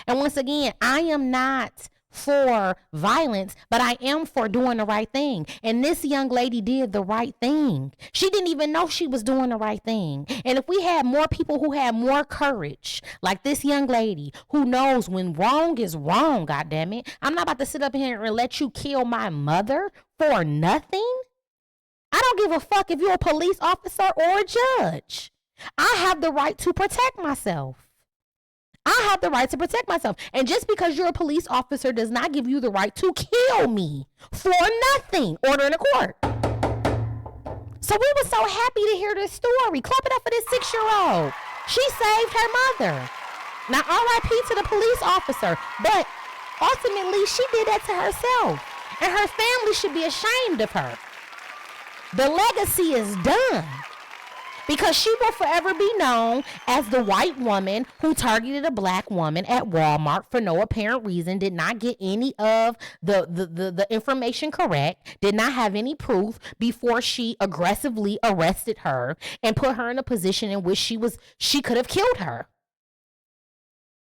And once again, I am not for violence, but I am for doing the right thing. And this young lady did the right thing. She didn't even know she was doing the right thing. And if we had more people who had more courage, like this young lady who knows when wrong is wrong, goddammit. I'm not about to sit up here and let you kill my mother for nothing. I don't give a fuck if you're a police officer or a judge. I have the right to protect myself. I have the right to protect myself. And just because you're a police officer does not give you the right to kill me for nothing. Order in the court. So we were so happy to hear this story. Clap it up for this 6-year-old. She saved her mother. Now, RIP to the police officer. But ultimately, she did that to herself. And her family should be ashamed of her. The legacy is done. Because she will forever be known as the white woman who targeted a black woman at Walmart for no apparent reason, did not get any of the information correct, did not have any proof before she aggressively arrested her and put her in a position in which she could have killed her.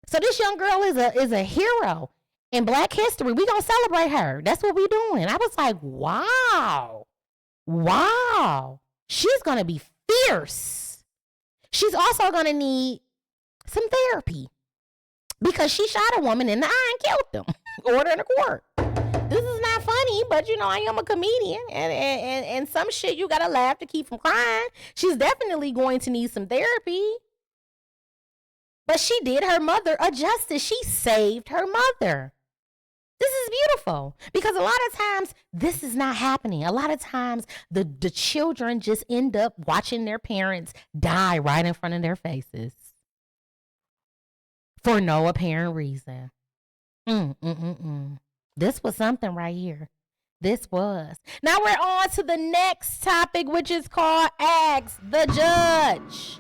So this young girl is a hero in Black history. We gonna celebrate her. That's what we doing. I was like, wow. She's gonna be fierce. She's also going to need some therapy because she shot a woman in the eye and killed them. Order in the court. This is not funny, but I am a comedian, and some shit you got to laugh to keep from crying. She's definitely going to need some therapy. But she did her mother a justice. She saved her mother. This is beautiful because a lot of times this is not happening. A lot of times the children just end up watching their parents die right in front of their faces for no apparent reason. This was something right here. This was. Now we're on to the next topic, which is called Ask the Judge.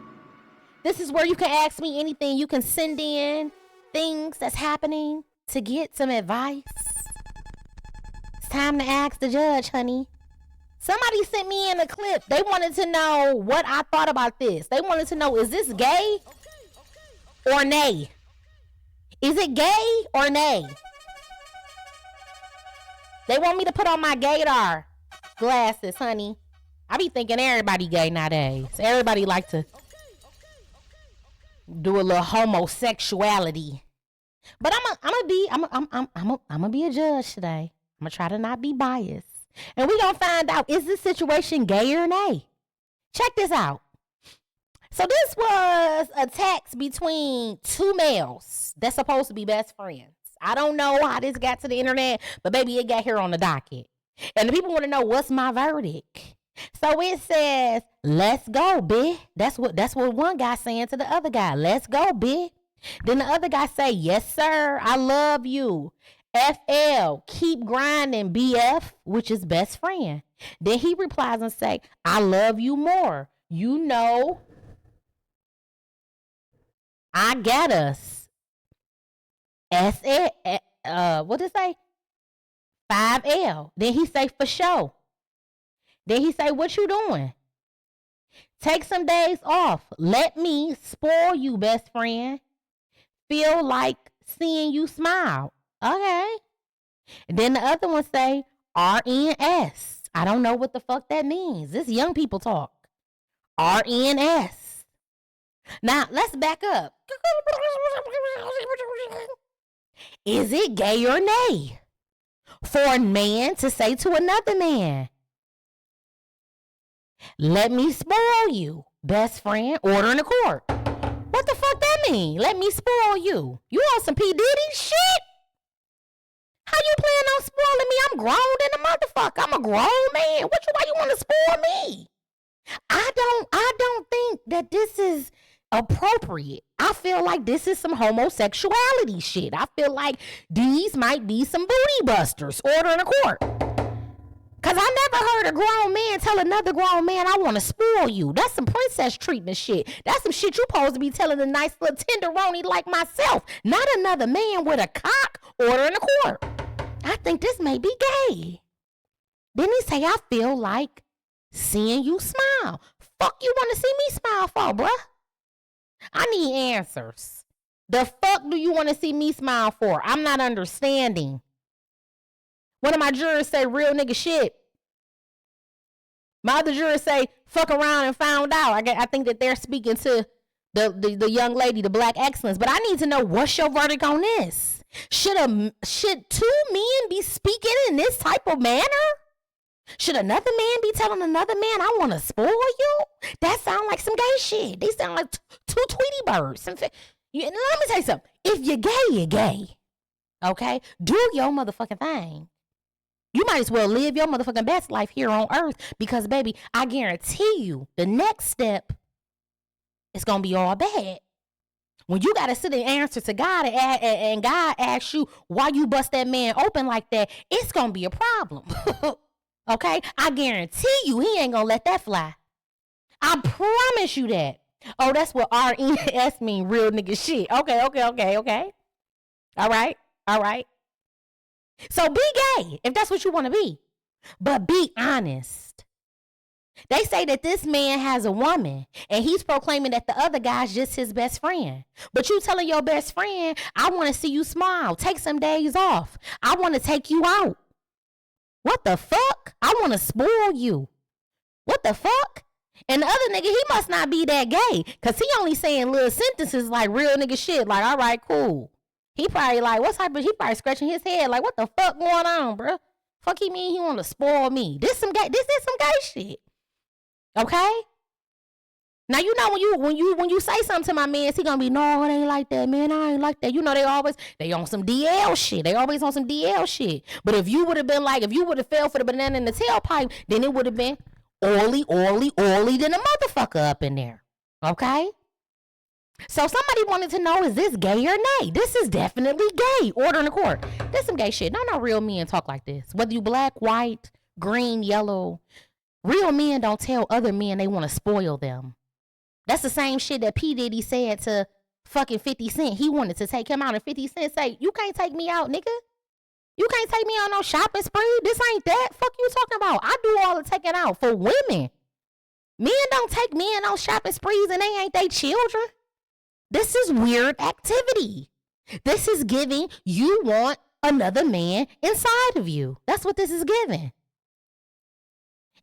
This is where you can ask me anything. You can send in things that's happening to get some advice. It's time to ask the judge, honey. Somebody sent me in a clip. They wanted to know what I thought about this. They wanted to know, is this gay or nay? Is it gay or nay? They want me to put on my gaydar glasses, honey. I be thinking everybody gay nowadays. Everybody like to do a little homosexuality. But I'm gonna be a judge today. I'm gonna try to not be biased. And we gonna find out, is this situation gay or nay? Check this out. So this was a text between two males that's supposed to be best friends. I don't know how this got to the internet, but baby, it got here on the docket. And the people want to know, what's my verdict? So it says, let's go, bitch. That's what one guy saying to the other guy. Let's go, bitch. Then the other guy say, yes, sir, I love you. FL, keep grinding, BF, which is best friend. Then he replies and say, I love you more. I got us. What did it say? 5L. Then he say, for sure. Then he say, what you doing? Take some days off. Let me spoil you, best friend. Feel like seeing you smile. Okay. And then the other one say RNS. I don't know what the fuck that means. This young people talk. RNS. Now let's back up. Is it gay or nay for a man to say to another man, let me spoil you, best friend, order in the court? What the fuck that mean? Let me spoil you. You on some P. Diddy shit? How you plan on spoiling me? I'm grown than a motherfucker. I'm a grown man. Why you want to spoil me? I don't think that this is appropriate. I feel like this is some homosexuality shit. I feel like these might be some booty busters. Order in the court. Cause I never heard a grown man tell another grown man, I want to spoil you. That's some princess treatment shit. That's some shit you supposed to be telling a nice little tenderoni like myself, not another man with a cock. Order in the court. I think this may be gay. Then he say, I feel like seeing you smile. Fuck you want to see me smile for, bruh? I need answers. The fuck do you want to see me smile for? I'm not understanding. One of my jurors say real nigga shit. My other jurors say fuck around and found out. I think that they're speaking to the young lady, the Black Excellence. But I need to know, what's your verdict on this? Should two men be speaking in this type of manner? Should another man be telling another man, I want to spoil you? That sound like some gay shit. They sound like two Tweety birds. Let me tell you something. If you're gay, you're gay. Okay? Do your motherfucking thing. You might as well live your motherfucking best life here on earth because, baby, I guarantee you the next step is going to be all bad. When you got to sit and answer to God and God asks you why you bust that man open like that, it's going to be a problem. Okay? I guarantee you he ain't going to let that fly. I promise you that. Oh, that's what RES mean, real nigga shit. Okay. All right. So be gay if that's what you want to be. But be honest. They say that this man has a woman and he's proclaiming that the other guy's just his best friend. But you telling your best friend, I want to see you smile. Take some days off. I want to take you out. What the fuck? I want to spoil you. What the fuck? And the other nigga, he must not be that gay because he only saying little sentences like real nigga shit. Like, all right, cool. He probably like, he probably scratching his head like, what the fuck going on, bro? Fuck he mean he want to spoil me. This is some gay shit. Okay? Now you know when you say something to my man, he gonna be, no, it ain't like that, man. I ain't like that. You know they on some DL shit. They always on some DL shit. But if you would have been like, if you would have fell for the banana in the tailpipe, then it would have been oily than a motherfucker up in there. Okay? So somebody wanted to know, is this gay or nay? This is definitely gay. Order in the court. This some gay shit. No real men talk like this. Whether you black, white, green, yellow, real men don't tell other men they want to spoil them. That's the same shit that P. Diddy said to fucking 50 Cent. He wanted to take him out, and 50 Cent say, you can't take me out, nigga. You can't take me on no shopping spree. This ain't that. Fuck you talking about. I do all the taking out for women. Men don't take men on shopping sprees and they ain't they children. This is weird activity. This is giving you want another man inside of you. That's what this is giving.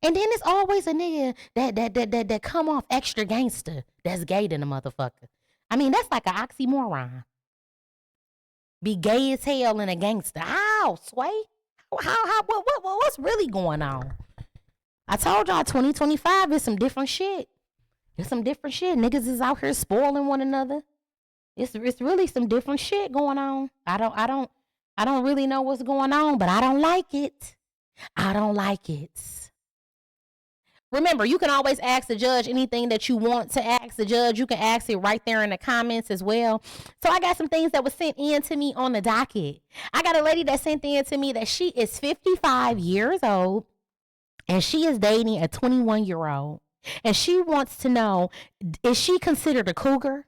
And then it's always a nigga that come off extra gangster that's gay than a motherfucker. I mean, that's like an oxymoron. Be gay as hell and a gangster. How, Sway? What's really going on? I told y'all 2025 is some different shit. It's some different shit. Niggas is out here spoiling one another. It's really some different shit going on. I don't really know what's going on, but I don't like it. I don't like it. Remember, you can always ask the judge anything that you want to ask the judge. You can ask it right there in the comments as well. So I got some things that was sent in to me on the docket. I got a lady that sent in to me that she is 55 years old and she is dating a 21-year-old. And she wants to know, is she considered a cougar?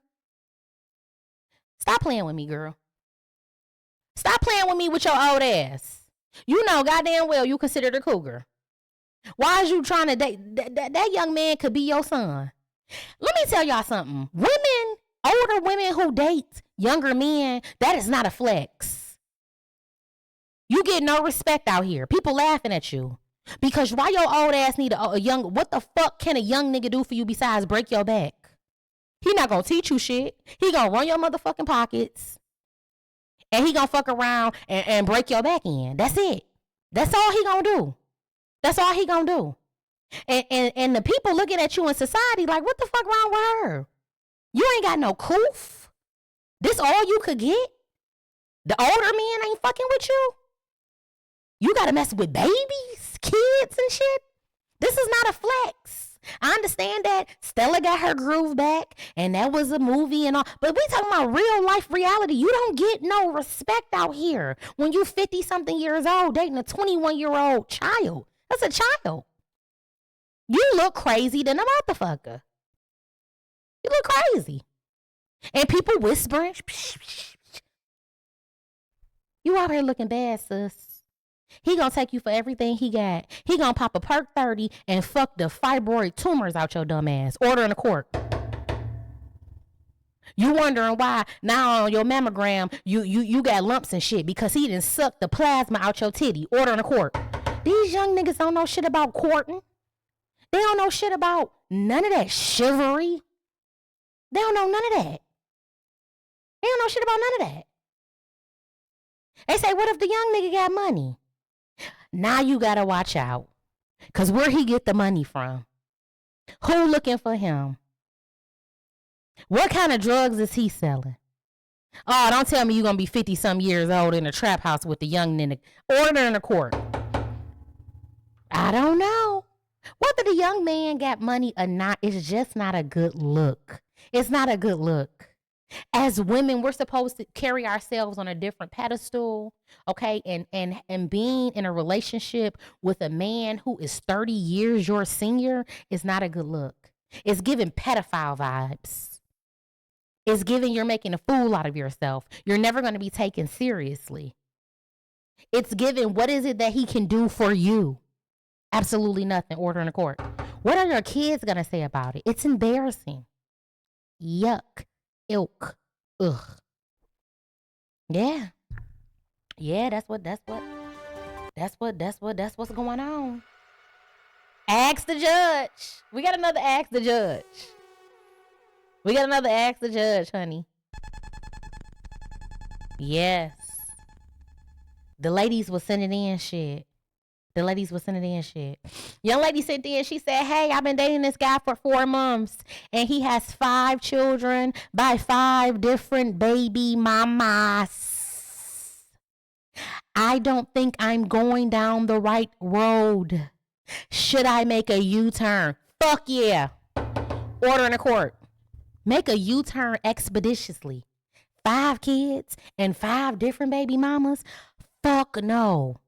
Stop playing with me, girl. Stop playing with me with your old ass. You know goddamn well you considered a cougar. Why is you trying to date? That young man could be your son. Let me tell y'all something. Women, older women who date younger men, that is not a flex. You get no respect out here. People laughing at you. Because why your old ass need a young, what the fuck can a young nigga do for you besides break your back? He not gonna teach you shit. He gonna run your motherfucking pockets. And he gonna fuck around and break your back in. That's it. That's all he gonna do. That's all he gonna do. And the people looking at you in society like, what the fuck wrong with her? You ain't got no coof. This all you could get? The older men ain't fucking with you? You gotta mess with babies, kids and shit? This is not a flex. I understand that Stella got her groove back and that was a movie and all, but we talking about real life reality. You don't get no respect out here when you 50 something years old dating a 21-year-old child. That's a child. You look crazy than a motherfucker. You look crazy. And people whispering. You out here looking bad, sis. He gonna take you for everything he got. He gonna pop a perk 30 and fuck the fibroid tumors out your dumb ass. Order in the court. You wondering why now on your mammogram you got lumps and shit because he done sucked the plasma out your titty. Order in the court. These young niggas don't know shit about courting. They don't know shit about none of that chivalry. They don't know none of that. They don't know shit about none of that. They say, what if the young nigga got money? Now you gotta watch out. Cause where he get the money from? Who looking for him? What kind of drugs is he selling? Oh, don't tell me you gonna be 50 some years old in a trap house with the young nigga. Order in the court. I don't know. Whether the young man got money or not, it's just not a good look. It's not a good look. As women, we're supposed to carry ourselves on a different pedestal, okay? And being in a relationship with a man who is 30 years your senior is not a good look. It's giving pedophile vibes. It's giving you're making a fool out of yourself. You're never going to be taken seriously. It's giving what is it that he can do for you? Absolutely nothing. Order in the court. What are your kids going to say about it? It's embarrassing. Yuck. Ilk. Ugh. Yeah. Yeah, that's what's going on. Ask the judge. We got another ask the judge. Honey. Yes. The ladies was sending in shit. Young lady sent in, she said, hey, I've been dating this guy for 4 months and he has 5 children by 5 different baby mamas. I don't think I'm going down the right road. Should I make a U-turn? Fuck yeah. Order in the court. Make a U-turn expeditiously. 5 kids and 5 different baby mamas? Fuck no.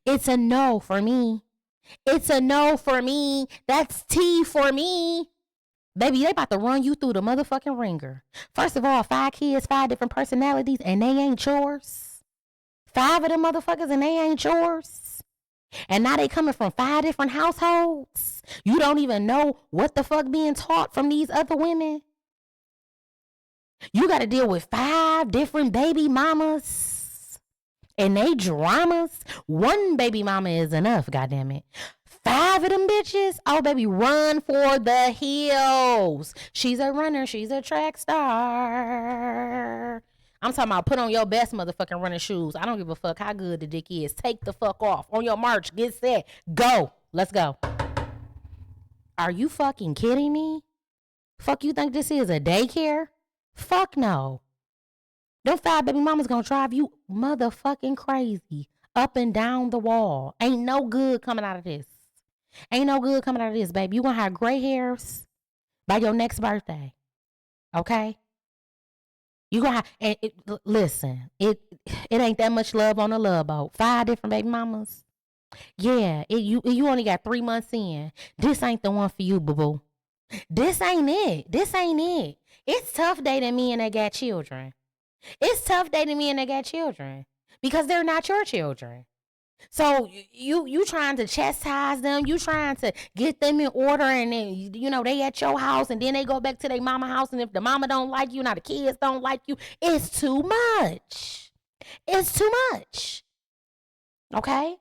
It's a no for me. That's T for me. Baby, they about to run you through the motherfucking ringer. First of all, 5 kids, 5 different personalities, and they ain't yours. 5 of them motherfuckers and they ain't yours. And now they coming from 5 different households. You don't even know what the fuck being taught from these other women. You got to deal with 5 different baby mamas. And they dramas. 1 baby mama is enough, goddammit. 5 of them bitches. Oh, baby, run for the hills. She's a runner. She's a track star. I'm talking about put on your best motherfucking running shoes. I don't give a fuck how good the dick is. Take the fuck off. On your march. Get set. Go. Let's go. Are you fucking kidding me? Fuck, you think this is a daycare? Fuck no. Them 5 baby mamas gonna drive you motherfucking crazy up and down the wall. Ain't no good coming out of this. Baby. You gonna have gray hairs by your next birthday. Okay? You gonna have, listen, it ain't that much love on the love boat. 5 different baby mamas. Yeah, you only got 3 months in. This ain't the one for you, boo-boo. This ain't it. It's tough dating men that got children. Because they're not your children. So you trying to chastise them, you trying to get them in order, and then they at your house and then they go back to their mama house, and if the mama don't like you, now the kids don't like you, it's too much. Okay?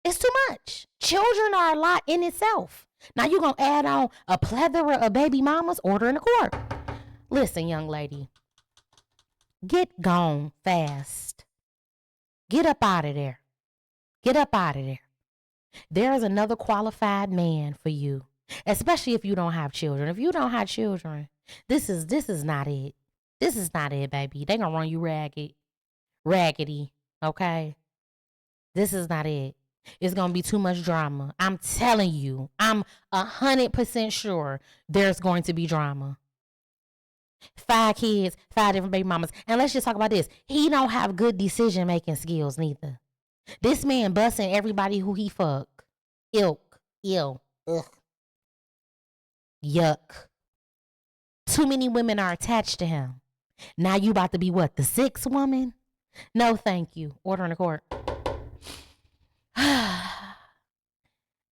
It's too much. Children are a lot in itself. Now you gonna add on a plethora of baby mamas? Order in the court. Listen, young lady. Get gone fast. Get up out of there. There's another qualified man for you, especially if you don't have children. If you don't have children, this is not it. This is not it, baby. They gonna run you raggedy, okay? This is not it. It's gonna be too much drama. I'm telling you, I'm 100% sure there's going to be drama. 5 kids, 5 different baby mamas. And let's just talk about this. He don't have good decision-making skills neither. This man busting everybody who he fuck. Ilk. Ew. Ugh. Yuck. Too many women are attached to him. Now you about to be what? The 6th woman? No, thank you. Order in the court.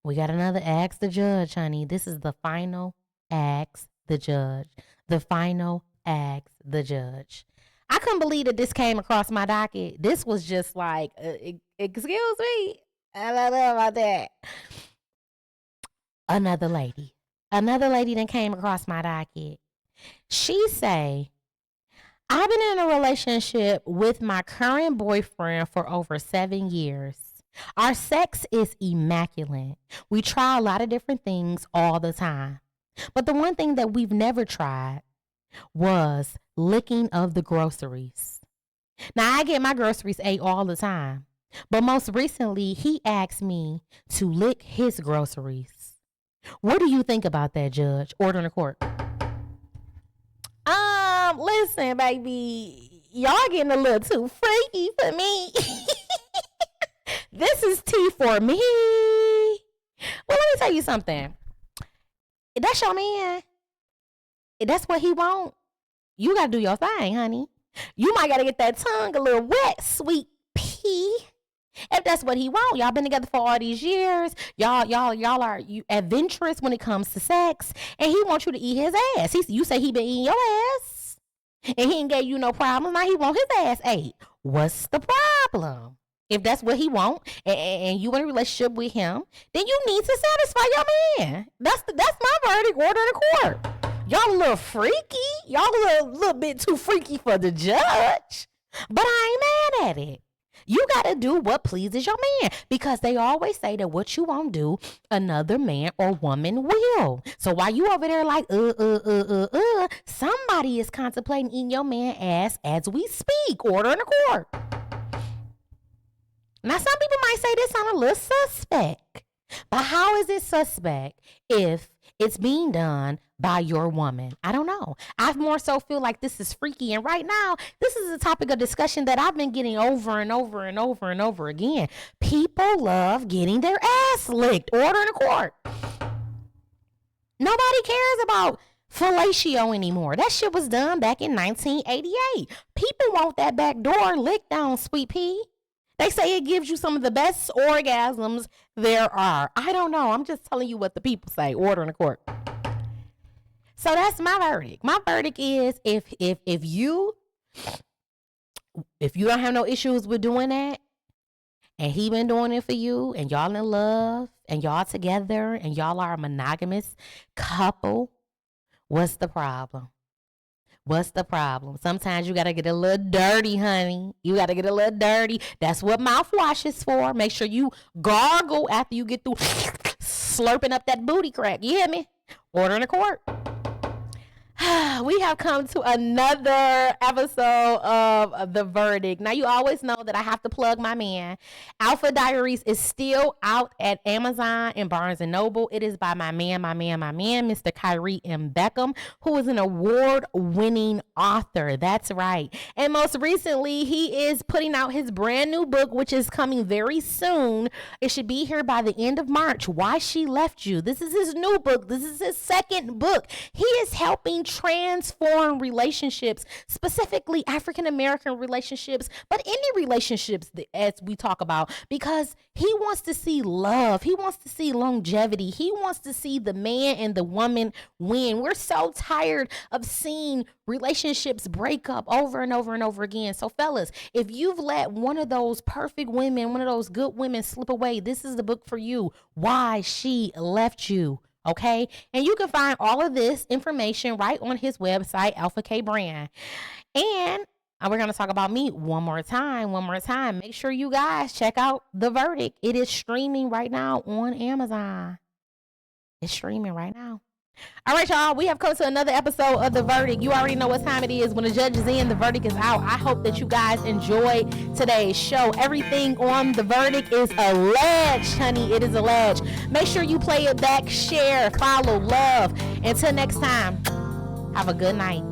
We got another ask the judge, honey. This is the final ask the judge. I couldn't believe that this came across my docket. This was just like, excuse me. I don't know about that. Another lady that came across my docket. She say, I've been in a relationship with my current boyfriend for over 7 years. Our sex is immaculate. We try a lot of different things all the time. But the one thing that we've never tried was licking of the groceries. Now, I get my groceries ate all the time. But most recently, he asked me to lick his groceries. What do you think about that, Judge? Order in the court. Listen, baby, y'all getting a little too freaky for me. This is tea for me. Well, let me tell you something. If that's your man, if that's what he want, you gotta do your thing, honey. You might gotta get that tongue a little wet, sweet pea. If that's what he want, y'all been together for all these years. Y'all are adventurous when it comes to sex, and he wants you to eat his ass. You say he been eating your ass, and he ain't gave you no problem. Now he want his ass ate. What's the problem? If that's what he want, and you in a relationship with him, then you need to satisfy your man. That's my verdict. Order in the court. Y'all a little freaky. Y'all a little bit too freaky for the judge. But I ain't mad at it. You got to do what pleases your man, because they always say that what you won't do, another man or woman will. So while you over there like, somebody is contemplating eating your man ass as we speak. Order in the court. Now, some people might say this sounds a little suspect, but how is it suspect if it's being done by your woman? I don't know. I more so feel like this is freaky. And right now, this is a topic of discussion that I've been getting over and over and over and over again. People love getting their ass licked. Order in the court. Nobody cares about fellatio anymore. That shit was done back in 1988. People want that back door licked down, sweet pea. They say it gives you some of the best orgasms there are. I don't know. I'm just telling you what the people say. Order in the court. So that's my verdict. My verdict is if you don't have no issues with doing that, and he been doing it for you, and y'all in love, and y'all together, and y'all are a monogamous couple, what's the problem? What's the problem? Sometimes you got to get a little dirty, honey. You got to get a little dirty. That's what mouthwash is for. Make sure you gargle after you get through slurping up that booty crack. You hear me? Order in the court. We have come to another episode of The Verdict. Now, you always know that I have to plug my man. Alpha Diaries is still out at Amazon and Barnes & Noble. It is by my man, Mr. Kyrie M. Beckham, who is an award-winning author. That's right. And most recently, he is putting out his brand new book, which is coming very soon. It should be here by the end of March. Why She Left You. This is his new book. This is his second book. He is helping transform relationships, specifically African-American relationships, but any relationships as we talk about, because he wants to see love. He wants to see longevity. He wants to see the man and the woman win. We're so tired of seeing relationships break up over and over and over again. So fellas, if you've let one of those perfect women, one of those good women slip away, this is the book for you. Why She Left You. Okay, and you can find all of this information right on his website, Alpha K Brand. And we're going to talk about me one more time. Make sure you guys check out The Verdict. It is streaming right now on Amazon. It's streaming right now. All right, y'all, we have come to another episode of The Verdict. You already know what time it is. When the judge is in, the verdict is out. I hope that you guys enjoyed today's show. Everything on The Verdict is alleged, honey. It is alleged. Make sure you play it back, share, follow, love. Until next time, have a good night.